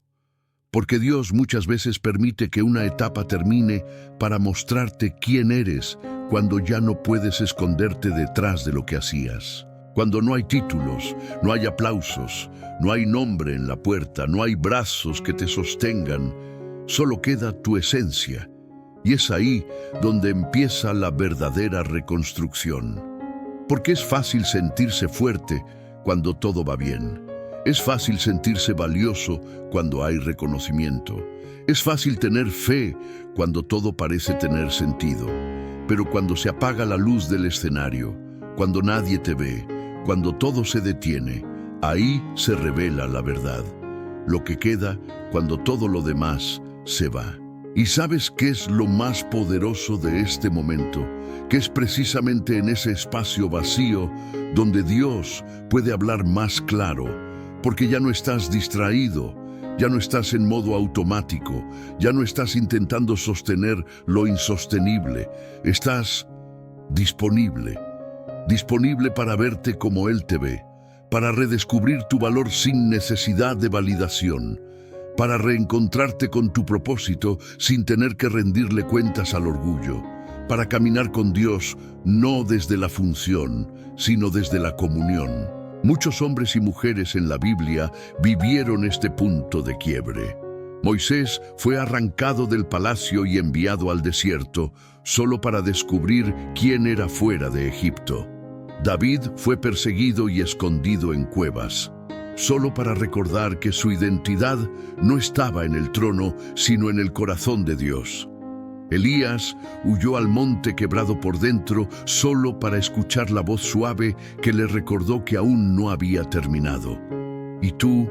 Porque Dios muchas veces permite que una etapa termine para mostrarte quién eres cuando ya no puedes esconderte detrás de lo que hacías. Cuando no hay títulos, no hay aplausos, no hay nombre en la puerta, no hay brazos que te sostengan, solo queda tu esencia. Y es ahí donde empieza la verdadera reconstrucción. Porque es fácil sentirse fuerte cuando todo va bien. Es fácil sentirse valioso cuando hay reconocimiento. Es fácil tener fe cuando todo parece tener sentido. Pero cuando se apaga la luz del escenario, cuando nadie te ve, cuando todo se detiene, ahí se revela la verdad. Lo que queda cuando todo lo demás se va. ¿Y sabes qué es lo más poderoso de este momento? Que es precisamente en ese espacio vacío donde Dios puede hablar más claro. Porque ya no estás distraído, ya no estás en modo automático, ya no estás intentando sostener lo insostenible. Estás disponible para verte como Él te ve, para redescubrir tu valor sin necesidad de validación, para reencontrarte con tu propósito sin tener que rendirle cuentas al orgullo, para caminar con Dios no desde la función, sino desde la comunión. Muchos hombres y mujeres en la Biblia vivieron este punto de quiebre. Moisés fue arrancado del palacio y enviado al desierto solo para descubrir quién era fuera de Egipto. David fue perseguido y escondido en cuevas, solo para recordar que su identidad no estaba en el trono, sino en el corazón de Dios. Elías huyó al monte quebrado por dentro solo para escuchar la voz suave que le recordó que aún no había terminado. Y tú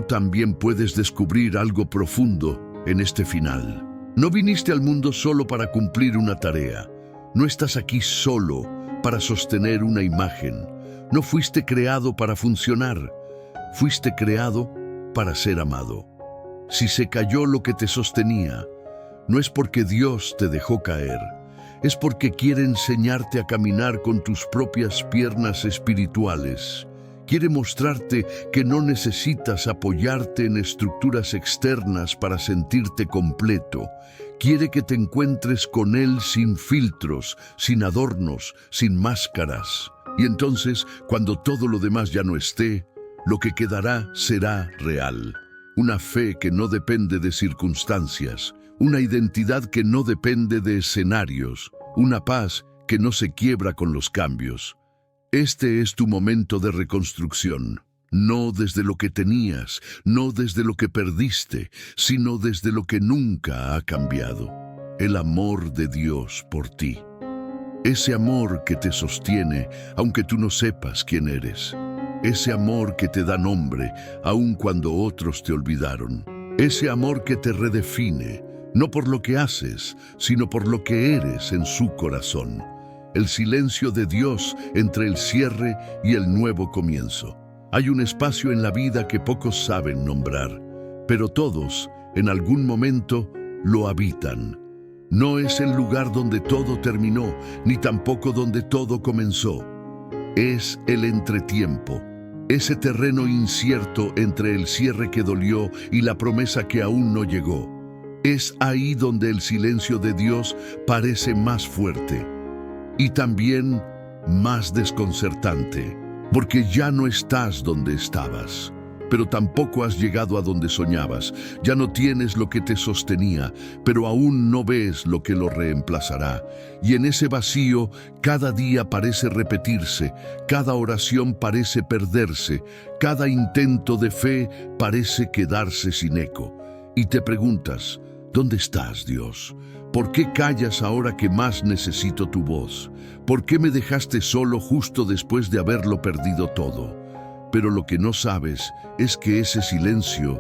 también puedes descubrir algo profundo en este final. No viniste al mundo solo para cumplir una tarea. No estás aquí solo para sostener una imagen. No fuiste creado para funcionar. Fuiste creado para ser amado. Si se cayó lo que te sostenía, no es porque Dios te dejó caer, es porque quiere enseñarte a caminar con tus propias piernas espirituales. Quiere mostrarte que no necesitas apoyarte en estructuras externas para sentirte completo. Quiere que te encuentres con Él sin filtros, sin adornos, sin máscaras. Y entonces, cuando todo lo demás ya no esté, lo que quedará será real. Una fe que no depende de circunstancias, una identidad que no depende de escenarios, una paz que no se quiebra con los cambios. Este es tu momento de reconstrucción, no desde lo que tenías, no desde lo que perdiste, sino desde lo que nunca ha cambiado, el amor de Dios por ti. Ese amor que te sostiene, aunque tú no sepas quién eres. Ese amor que te da nombre, aun cuando otros te olvidaron. Ese amor que te redefine, no por lo que haces, sino por lo que eres en su corazón. El silencio de Dios entre el cierre y el nuevo comienzo. Hay un espacio en la vida que pocos saben nombrar, pero todos, en algún momento, lo habitan. No es el lugar donde todo terminó, ni tampoco donde todo comenzó. Es el entretiempo, ese terreno incierto entre el cierre que dolió y la promesa que aún no llegó. Es ahí donde el silencio de Dios parece más fuerte y también más desconcertante, porque ya no estás donde estabas, pero tampoco has llegado a donde soñabas. Ya no tienes lo que te sostenía, pero aún no ves lo que lo reemplazará. Y en ese vacío, cada día parece repetirse, cada oración parece perderse, cada intento de fe parece quedarse sin eco. Y te preguntas, ¿dónde estás, Dios? ¿Por qué callas ahora que más necesito tu voz? ¿Por qué me dejaste solo justo después de haberlo perdido todo? Pero lo que no sabes es que ese silencio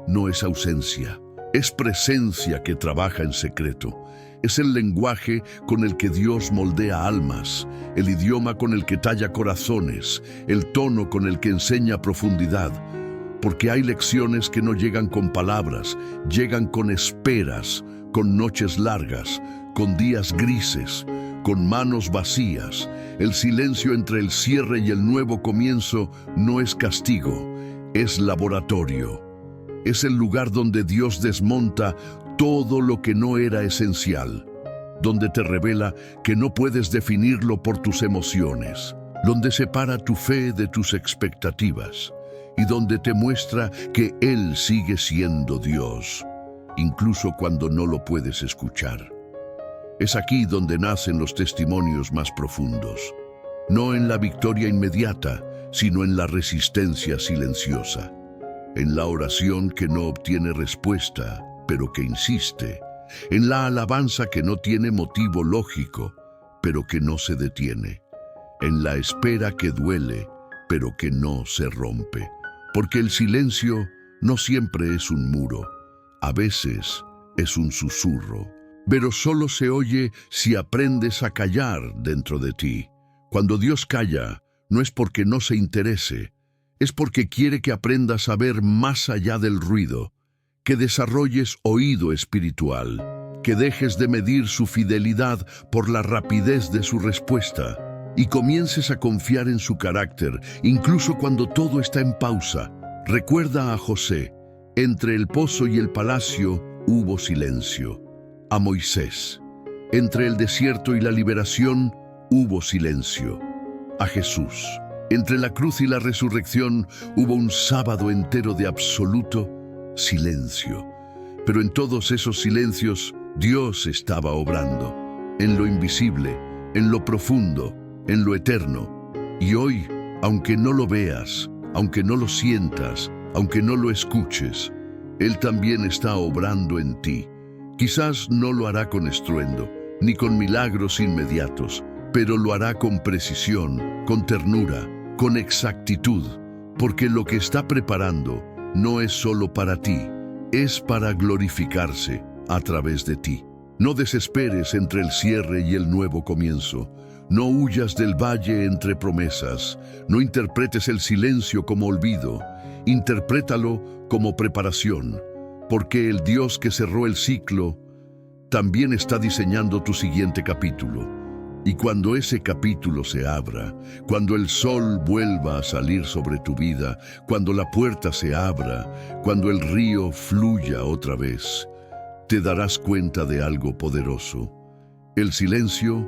no es ausencia, es presencia que trabaja en secreto. Es el lenguaje con el que Dios moldea almas, el idioma con el que talla corazones, el tono con el que enseña profundidad. Porque hay lecciones que no llegan con palabras, llegan con esperas, con noches largas, con días grises, con manos vacías. El silencio entre el cierre y el nuevo comienzo no es castigo, es laboratorio. Es el lugar donde Dios desmonta todo lo que no era esencial, donde te revela que no puedes definirlo por tus emociones, donde separa tu fe de tus expectativas y donde te muestra que Él sigue siendo Dios, incluso cuando no lo puedes escuchar. Es aquí donde nacen los testimonios más profundos, no en la victoria inmediata, sino en la resistencia silenciosa, en la oración que no obtiene respuesta, pero que insiste, en la alabanza que no tiene motivo lógico, pero que no se detiene, en la espera que duele, pero que no se rompe. Porque el silencio no siempre es un muro, a veces es un susurro, pero solo se oye si aprendes a callar dentro de ti. Cuando Dios calla, no es porque no se interese, es porque quiere que aprendas a ver más allá del ruido, que desarrolles oído espiritual, que dejes de medir su fidelidad por la rapidez de su respuesta y comiences a confiar en su carácter, incluso cuando todo está en pausa. Recuerda a José, entre el pozo y el palacio hubo silencio. A Moisés, entre el desierto y la liberación hubo silencio. A Jesús, entre la cruz y la resurrección hubo un sábado entero de absoluto silencio. Pero en todos esos silencios, Dios estaba obrando, en lo invisible, en lo profundo, en lo eterno. Y hoy, aunque no lo veas, aunque no lo sientas, aunque no lo escuches, Él también está obrando en ti. Quizás no lo hará con estruendo, ni con milagros inmediatos, pero lo hará con precisión, con ternura, con exactitud, porque lo que está preparando no es solo para ti, es para glorificarse a través de ti. No desesperes entre el cierre y el nuevo comienzo. No huyas del valle entre promesas. No interpretes el silencio como olvido. Interprétalo como preparación, porque el Dios que cerró el ciclo también está diseñando tu siguiente capítulo. Y cuando ese capítulo se abra, cuando el sol vuelva a salir sobre tu vida, cuando la puerta se abra, cuando el río fluya otra vez, te darás cuenta de algo poderoso. El silencio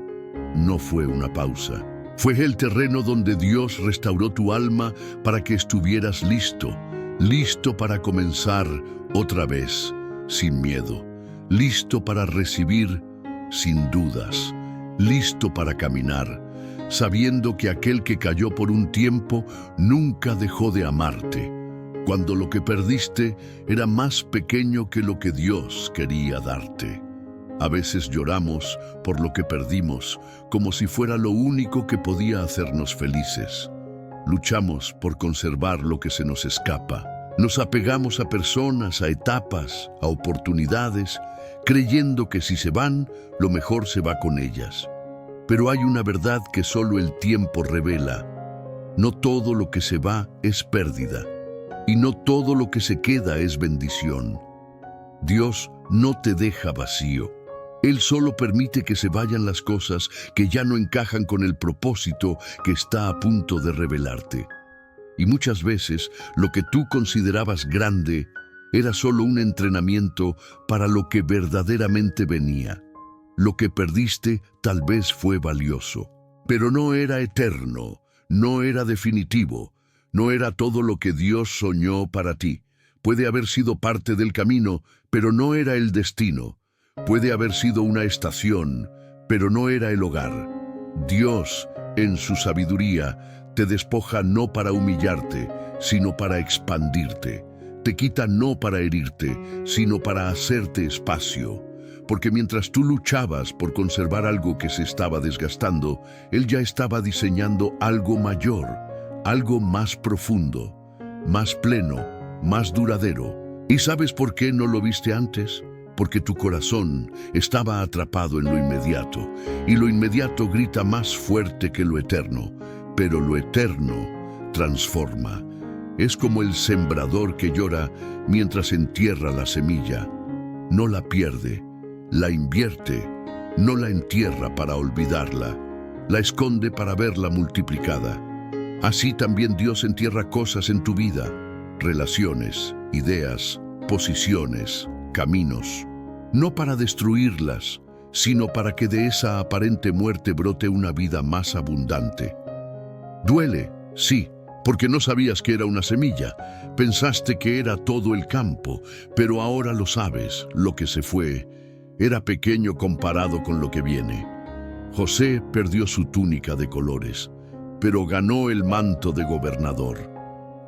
no fue una pausa. Fue el terreno donde Dios restauró tu alma para que estuvieras listo, listo para comenzar otra vez, sin miedo, listo para recibir sin dudas, listo para caminar, sabiendo que aquel que cayó por un tiempo nunca dejó de amarte, cuando lo que perdiste era más pequeño que lo que Dios quería darte. A veces lloramos por lo que perdimos, como si fuera lo único que podía hacernos felices. Luchamos por conservar lo que se nos escapa. Nos apegamos a personas, a etapas, a oportunidades, creyendo que si se van, lo mejor se va con ellas. Pero hay una verdad que solo el tiempo revela. No todo lo que se va es pérdida, y no todo lo que se queda es bendición. Dios no te deja vacío. Él solo permite que se vayan las cosas que ya no encajan con el propósito que está a punto de revelarte. Y muchas veces lo que tú considerabas grande Era solo un entrenamiento para lo que verdaderamente venía. Lo que perdiste tal vez fue valioso, pero no era eterno, no era definitivo, no era todo lo que Dios soñó para ti. Puede haber sido parte del camino, pero no era el destino. Puede haber sido una estación, pero no era el hogar. Dios, en su sabiduría, te despoja no para humillarte, sino para expandirte. Te quita no para herirte, sino para hacerte espacio. Porque mientras tú luchabas por conservar algo que se estaba desgastando, Él ya estaba diseñando algo mayor, algo más profundo, más pleno, más duradero. ¿Y sabes por qué no lo viste antes? Porque tu corazón estaba atrapado en lo inmediato, y lo inmediato grita más fuerte que lo eterno, pero lo eterno transforma. Es como el sembrador que llora mientras entierra la semilla. No la pierde, la invierte, no la entierra para olvidarla, la esconde para verla multiplicada. Así también Dios entierra cosas en tu vida, relaciones, ideas, posiciones, caminos, no para destruirlas, sino para que de esa aparente muerte brote una vida más abundante. Duele, sí, porque no sabías que era una semilla, pensaste que era todo el campo, pero ahora lo sabes, lo que se fue era pequeño comparado con lo que viene. José perdió su túnica de colores, pero ganó el manto de gobernador.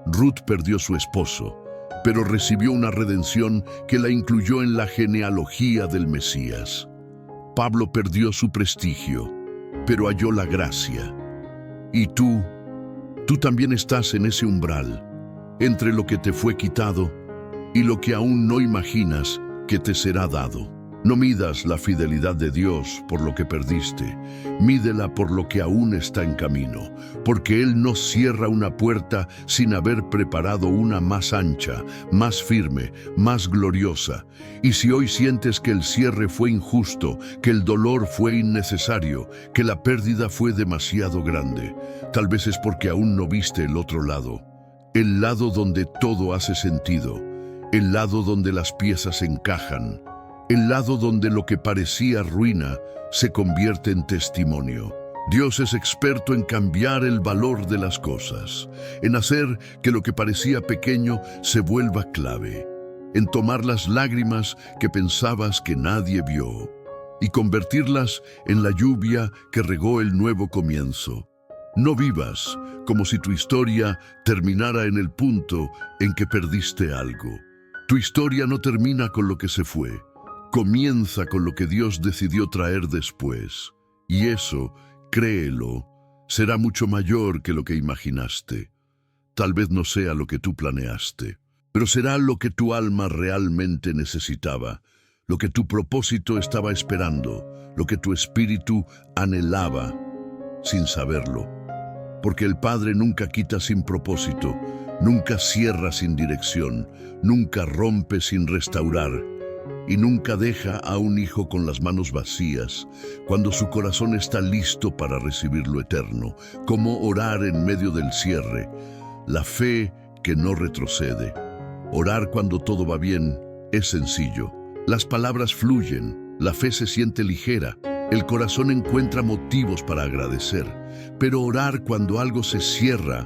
Ruth perdió su esposo, pero recibió una redención que la incluyó en la genealogía del Mesías. Pablo perdió su prestigio, pero halló la gracia. Y tú también estás en ese umbral, entre lo que te fue quitado y lo que aún no imaginas que te será dado. No midas la fidelidad de Dios por lo que perdiste, mídela por lo que aún está en camino, porque Él no cierra una puerta sin haber preparado una más ancha, más firme, más gloriosa. Y si hoy sientes que el cierre fue injusto, que el dolor fue innecesario, que la pérdida fue demasiado grande, tal vez es porque aún no viste el otro lado, el lado donde todo hace sentido, el lado donde las piezas encajan, el lado donde lo que parecía ruina se convierte en testimonio. Dios es experto en cambiar el valor de las cosas, en hacer que lo que parecía pequeño se vuelva clave, en tomar las lágrimas que pensabas que nadie vio y convertirlas en la lluvia que regó el nuevo comienzo. No vivas como si tu historia terminara en el punto en que perdiste algo. Tu historia no termina con lo que se fue. Comienza con lo que Dios decidió traer después. Y eso, créelo, será mucho mayor que lo que imaginaste. Tal vez no sea lo que tú planeaste, pero será lo que tu alma realmente necesitaba, lo que tu propósito estaba esperando, lo que tu espíritu anhelaba sin saberlo. Porque el Padre nunca quita sin propósito, nunca cierra sin dirección, nunca rompe sin restaurar, y nunca deja a un hijo con las manos vacías cuando su corazón está listo para recibir lo eterno. Como orar en medio del cierre, la fe que no retrocede. Orar cuando todo va bien es sencillo. Las palabras fluyen, la fe se siente ligera, el corazón encuentra motivos para agradecer. Pero orar cuando algo se cierra,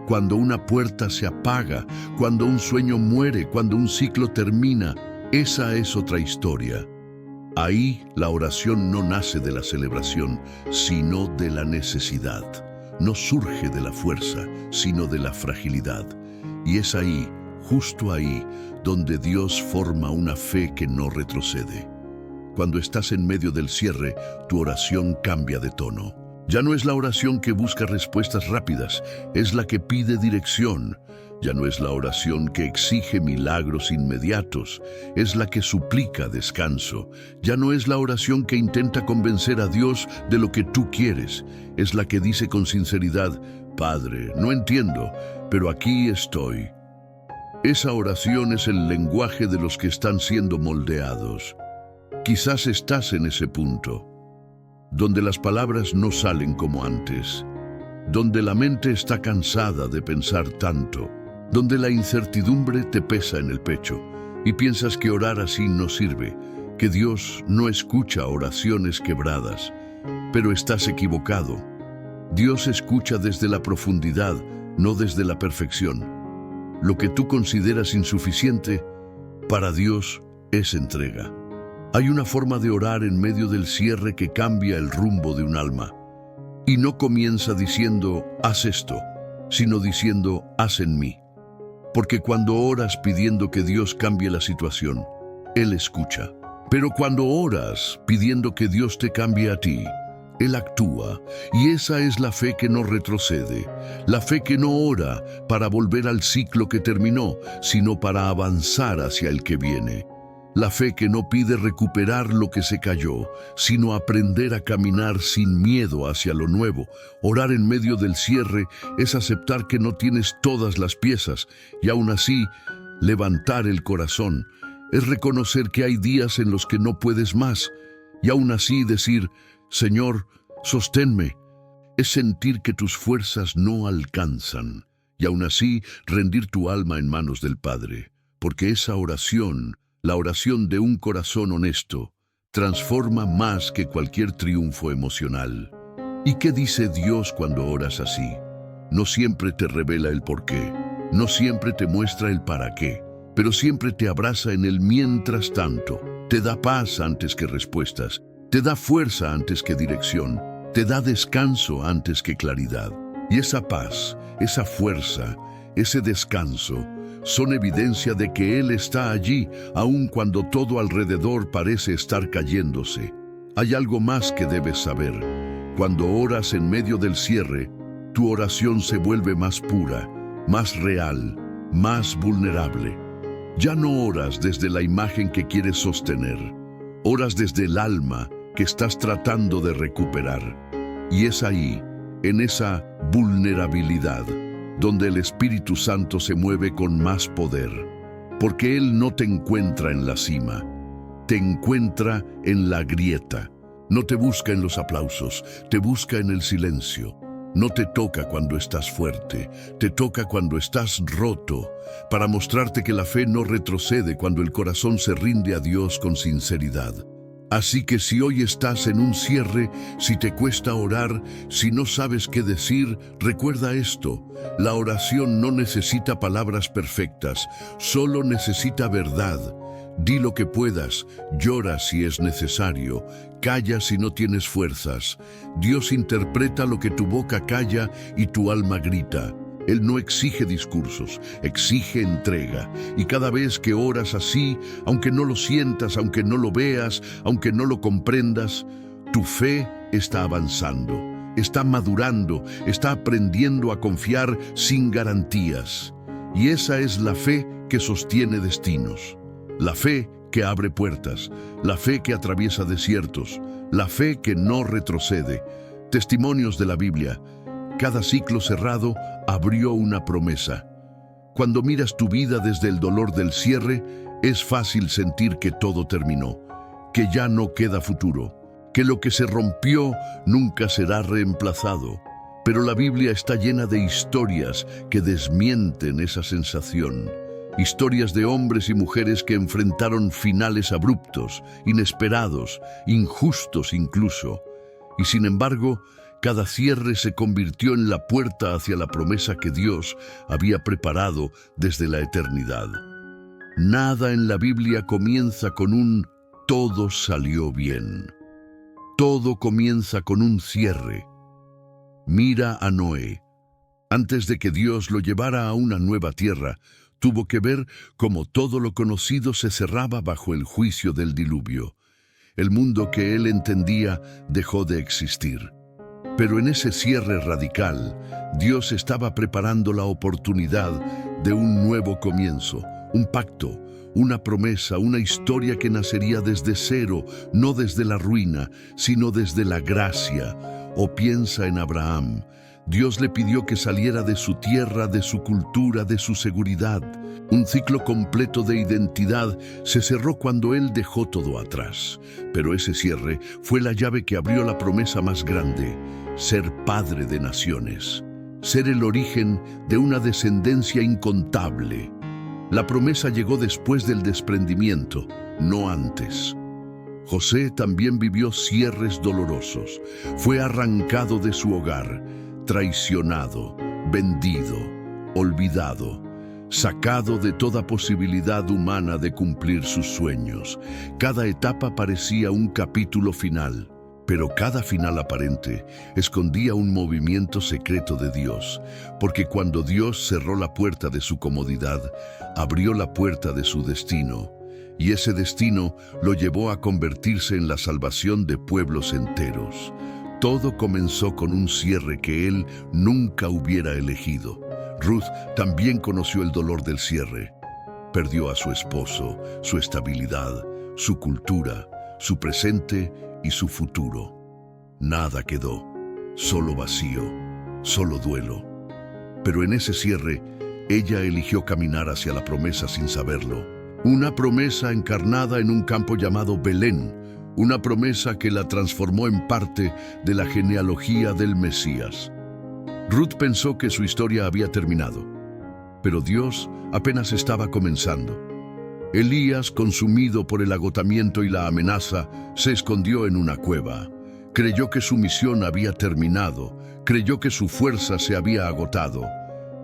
cuando una puerta se apaga, cuando un sueño muere, cuando un ciclo termina, esa es otra historia. Ahí la oración no nace de la celebración, sino de la necesidad. No surge de la fuerza, sino de la fragilidad. Y es ahí, justo ahí, donde Dios forma una fe que no retrocede. Cuando estás en medio del cierre, tu oración cambia de tono. Ya no es la oración que busca respuestas rápidas, es la que pide dirección. Ya no es la oración que exige milagros inmediatos, es la que suplica descanso. Ya no es la oración que intenta convencer a Dios de lo que tú quieres, es la que dice con sinceridad: Padre, no entiendo, pero aquí estoy. Esa oración es el lenguaje de los que están siendo moldeados. Quizás estás en ese punto, donde las palabras no salen como antes, donde la mente está cansada de pensar tanto, donde la incertidumbre te pesa en el pecho, y piensas que orar así no sirve, que Dios no escucha oraciones quebradas, pero estás equivocado. Dios escucha desde la profundidad, no desde la perfección. Lo que tú consideras insuficiente, para Dios es entrega. Hay una forma de orar en medio del cierre que cambia el rumbo de un alma. Y no comienza diciendo, haz esto, sino diciendo, haz en mí. Porque cuando oras pidiendo que Dios cambie la situación, Él escucha. Pero cuando oras pidiendo que Dios te cambie a ti, Él actúa, y esa es la fe que no retrocede, la fe que no ora para volver al ciclo que terminó, sino para avanzar hacia el que viene. La fe que no pide recuperar lo que se cayó, sino aprender a caminar sin miedo hacia lo nuevo. Orar en medio del cierre es aceptar que no tienes todas las piezas, y aún así, levantar el corazón. Es reconocer que hay días en los que no puedes más, y aún así decir, Señor, sosténme. Es sentir que tus fuerzas no alcanzan, y aún así rendir tu alma en manos del Padre, porque esa oración, la oración de un corazón honesto, transforma más que cualquier triunfo emocional. ¿Y qué dice Dios cuando oras así? No siempre te revela el porqué, no siempre te muestra el para qué, pero siempre te abraza en el mientras tanto. Te da paz antes que respuestas, te da fuerza antes que dirección, te da descanso antes que claridad. Y esa paz, esa fuerza, ese descanso, son evidencia de que Él está allí, aun cuando todo alrededor parece estar cayéndose. Hay algo más que debes saber. Cuando oras en medio del cierre, tu oración se vuelve más pura, más real, más vulnerable. Ya no oras desde la imagen que quieres sostener, oras desde el alma que estás tratando de recuperar. Y es ahí, en esa vulnerabilidad, donde el Espíritu Santo se mueve con más poder, porque Él no te encuentra en la cima, te encuentra en la grieta. No te busca en los aplausos, te busca en el silencio. No te toca cuando estás fuerte, te toca cuando estás roto, para mostrarte que la fe no retrocede cuando el corazón se rinde a Dios con sinceridad. Así que si hoy estás en un cierre, si te cuesta orar, si no sabes qué decir, recuerda esto: la oración no necesita palabras perfectas, solo necesita verdad. Di lo que puedas, llora si es necesario, calla si no tienes fuerzas. Dios interpreta lo que tu boca calla y tu alma grita. Él no exige discursos, exige entrega. Y cada vez que oras así, aunque no lo sientas, aunque no lo veas, aunque no lo comprendas, tu fe está avanzando, está madurando, está aprendiendo a confiar sin garantías. Y esa es la fe que sostiene destinos. La fe que abre puertas, la fe que atraviesa desiertos, la fe que no retrocede. Testimonios de la Biblia. Cada ciclo cerrado abrió una promesa. Cuando miras tu vida desde el dolor del cierre, es fácil sentir que todo terminó, que ya no queda futuro, que lo que se rompió nunca será reemplazado. Pero la Biblia está llena de historias que desmienten esa sensación. Historias de hombres y mujeres que enfrentaron finales abruptos, inesperados, injustos incluso. Y sin embargo, cada cierre se convirtió en la puerta hacia la promesa que Dios había preparado desde la eternidad. Nada en la Biblia comienza con un todo salió bien. Todo comienza con un cierre. Mira a Noé. Antes de que Dios lo llevara a una nueva tierra, tuvo que ver cómo todo lo conocido se cerraba bajo el juicio del diluvio. El mundo que él entendía dejó de existir. Pero en ese cierre radical, Dios estaba preparando la oportunidad de un nuevo comienzo, un pacto, una promesa, una historia que nacería desde cero, no desde la ruina, sino desde la gracia. O piensa en Abraham. Dios le pidió que saliera de su tierra, de su cultura, de su seguridad. Un ciclo completo de identidad se cerró cuando él dejó todo atrás. Pero ese cierre fue la llave que abrió la promesa más grande: ser padre de naciones, ser el origen de una descendencia incontable. La promesa llegó después del desprendimiento, no antes. José también vivió cierres dolorosos. Fue arrancado de su hogar, traicionado, vendido, olvidado, sacado de toda posibilidad humana de cumplir sus sueños. Cada etapa parecía un capítulo final, pero cada final aparente escondía un movimiento secreto de Dios, porque cuando Dios cerró la puerta de su comodidad, abrió la puerta de su destino, y ese destino lo llevó a convertirse en la salvación de pueblos enteros. Todo comenzó con un cierre que él nunca hubiera elegido. Ruth también conoció el dolor del cierre. Perdió a su esposo, su estabilidad, su cultura, su presente y su futuro. Nada quedó, solo vacío, solo duelo. Pero en ese cierre, ella eligió caminar hacia la promesa sin saberlo. Una promesa encarnada en un campo llamado Belén, una promesa que la transformó en parte de la genealogía del Mesías. Ruth pensó que su historia había terminado, pero Dios apenas estaba comenzando. Elías, consumido por el agotamiento y la amenaza, se escondió en una cueva. Creyó que su misión había terminado, creyó que su fuerza se había agotado.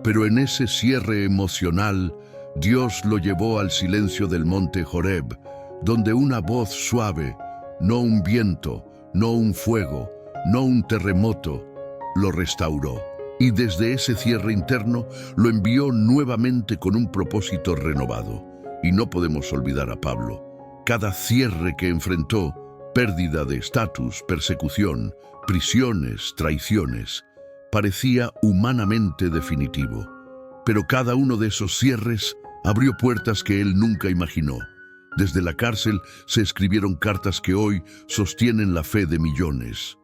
Pero en ese cierre emocional, Dios lo llevó al silencio del monte Joreb, donde una voz suave, no un viento, no un fuego, no un terremoto, lo restauró. Y desde ese cierre interno lo envió nuevamente con un propósito renovado. Y no podemos olvidar a Pablo. Cada cierre que enfrentó, pérdida de estatus, persecución, prisiones, traiciones, parecía humanamente definitivo. Pero cada uno de esos cierres abrió puertas que él nunca imaginó. Desde la cárcel se escribieron cartas que hoy sostienen la fe de millones.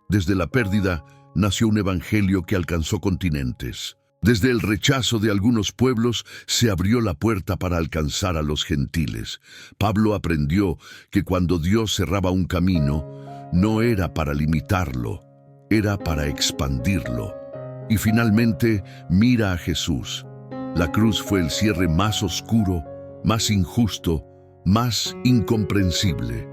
Desde la pérdida nació un evangelio que alcanzó continentes. Desde el rechazo de algunos pueblos se abrió la puerta para alcanzar a los gentiles. Pablo aprendió que cuando Dios cerraba un camino, no era para limitarlo, era para expandirlo. Y finalmente mira a Jesús. La cruz fue el cierre más oscuro, más injusto, más incomprensible.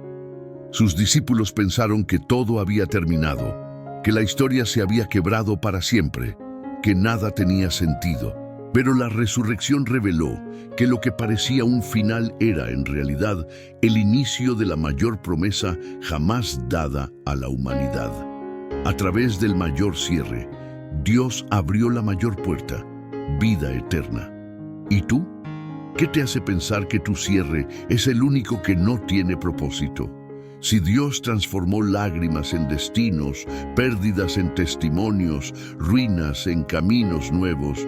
Sus discípulos pensaron que todo había terminado, que la historia se había quebrado para siempre, que nada tenía sentido. Pero la resurrección reveló que lo que parecía un final era, en realidad, el inicio de la mayor promesa jamás dada a la humanidad. A través del mayor cierre, Dios abrió la mayor puerta, vida eterna. ¿Y tú? ¿Qué te hace pensar que tu cierre es el único que no tiene propósito? Si Dios transformó lágrimas en destinos, pérdidas en testimonios, ruinas en caminos nuevos,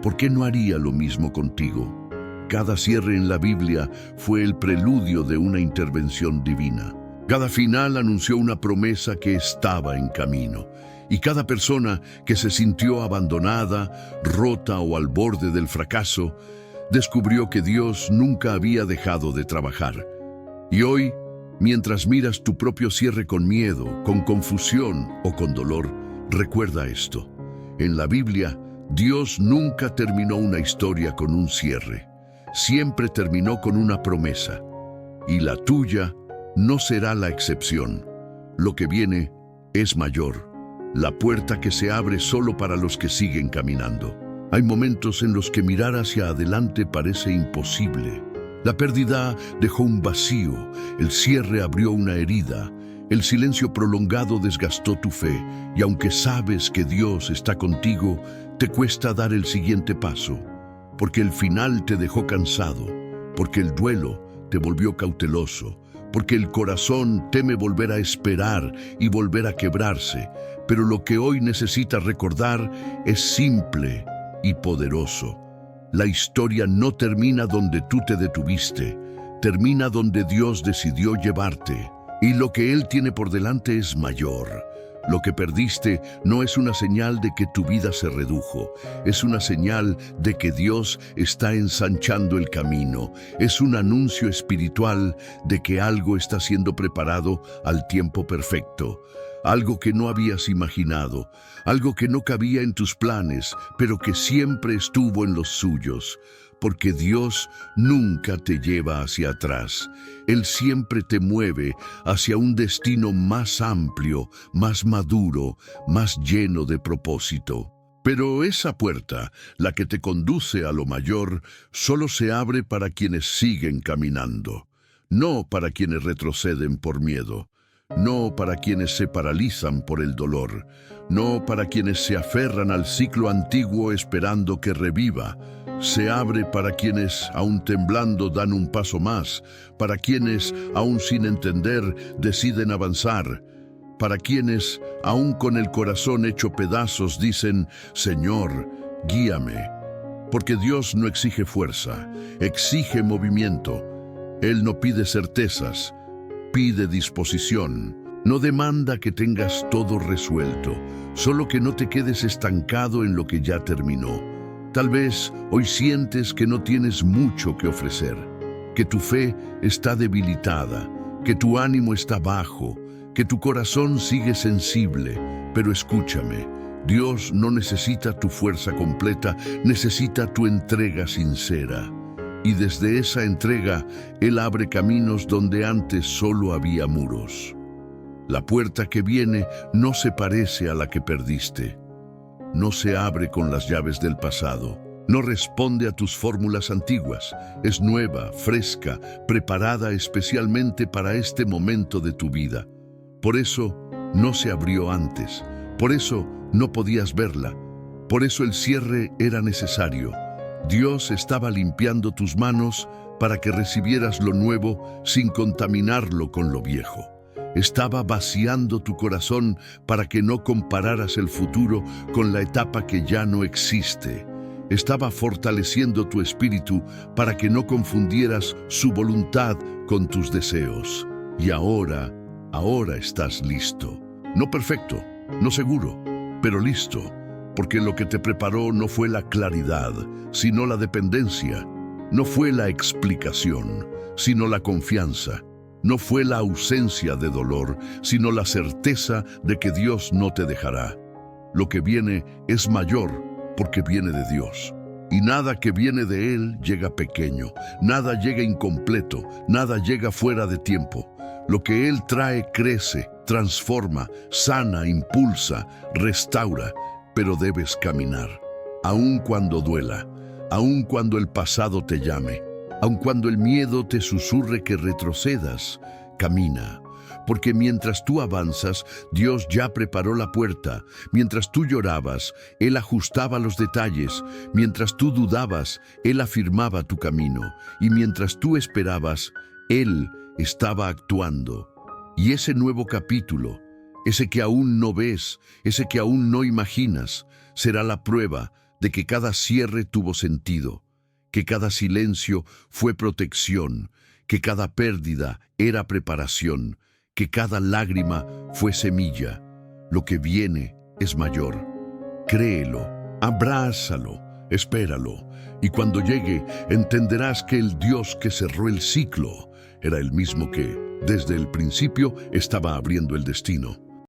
¿por qué no haría lo mismo contigo? Cada cierre en la Biblia fue el preludio de una intervención divina. Cada final anunció una promesa que estaba en camino. Y cada persona que se sintió abandonada, rota o al borde del fracaso, descubrió que Dios nunca había dejado de trabajar. Y hoy, mientras miras tu propio cierre con miedo, con confusión o con dolor, recuerda esto. En la Biblia, Dios nunca terminó una historia con un cierre. Siempre terminó con una promesa. Y la tuya no será la excepción. Lo que viene es mayor. La puerta que se abre solo para los que siguen caminando. Hay momentos en los que mirar hacia adelante parece imposible. La pérdida dejó un vacío, el cierre abrió una herida, el silencio prolongado desgastó tu fe, y aunque sabes que Dios está contigo, te cuesta dar el siguiente paso, porque el final te dejó cansado, porque el duelo te volvió cauteloso, porque el corazón teme volver a esperar y volver a quebrarse, pero lo que hoy necesitas recordar es simple y poderoso. La historia no termina donde tú te detuviste, termina donde Dios decidió llevarte. Y lo que Él tiene por delante es mayor. Lo que perdiste no es una señal de que tu vida se redujo, es una señal de que Dios está ensanchando el camino, es un anuncio espiritual de que algo está siendo preparado al tiempo perfecto. Algo que no habías imaginado, algo que no cabía en tus planes, pero que siempre estuvo en los suyos. porque Dios nunca te lleva hacia atrás. Él siempre te mueve hacia un destino más amplio, más maduro, más lleno de propósito. Pero esa puerta, la que te conduce a lo mayor, solo se abre para quienes siguen caminando, no para quienes retroceden por miedo. No para quienes se paralizan por el dolor, no para quienes se aferran al ciclo antiguo esperando que reviva. Se abre para quienes, aún temblando, dan un paso más, para quienes, aún sin entender, deciden avanzar, para quienes, aún con el corazón hecho pedazos, dicen: Señor, guíame. Porque Dios no exige fuerza, exige movimiento. Él no pide certezas, pide disposición. No demanda que tengas todo resuelto, solo que no te quedes estancado en lo que ya terminó. Tal vez hoy sientes que no tienes mucho que ofrecer, que tu fe está debilitada, que tu ánimo está bajo, que tu corazón sigue sensible. Pero escúchame, Dios no necesita tu fuerza completa, necesita tu entrega sincera. Y desde esa entrega, Él abre caminos donde antes solo había muros. La puerta que viene no se parece a la que perdiste. No se abre con las llaves del pasado. No responde a tus fórmulas antiguas. Es nueva, fresca, preparada especialmente para este momento de tu vida. Por eso no se abrió antes. Por eso no podías verla. Por eso el cierre era necesario. Dios estaba limpiando tus manos para que recibieras lo nuevo sin contaminarlo con lo viejo. Estaba vaciando tu corazón para que no compararas el futuro con la etapa que ya no existe. Estaba fortaleciendo tu espíritu para que no confundieras su voluntad con tus deseos. Y ahora estás listo. No perfecto, no seguro, pero listo. Porque lo que te preparó no fue la claridad, sino la dependencia. No fue la explicación, sino la confianza. No fue la ausencia de dolor, sino la certeza de que Dios no te dejará. Lo que viene es mayor porque viene de Dios. Y nada que viene de Él llega pequeño, nada llega incompleto, nada llega fuera de tiempo. Lo que Él trae crece, transforma, sana, impulsa, restaura. Pero debes caminar, aun cuando duela, aun cuando el pasado te llame, aun cuando el miedo te susurre que retrocedas. Camina, porque mientras tú avanzas, Dios ya preparó la puerta. Mientras tú llorabas, Él ajustaba los detalles. Mientras tú dudabas, Él afirmaba tu camino. Y mientras tú esperabas, Él estaba actuando. Y ese nuevo capítulo, ese que aún no ves, ese que aún no imaginas, será la prueba de que cada cierre tuvo sentido, que cada silencio fue protección, que cada pérdida era preparación, que cada lágrima fue semilla. Lo que viene es mayor. Créelo, abrázalo, espéralo, y cuando llegue entenderás que el Dios que cerró el ciclo era el mismo que, desde el principio, estaba abriendo el destino.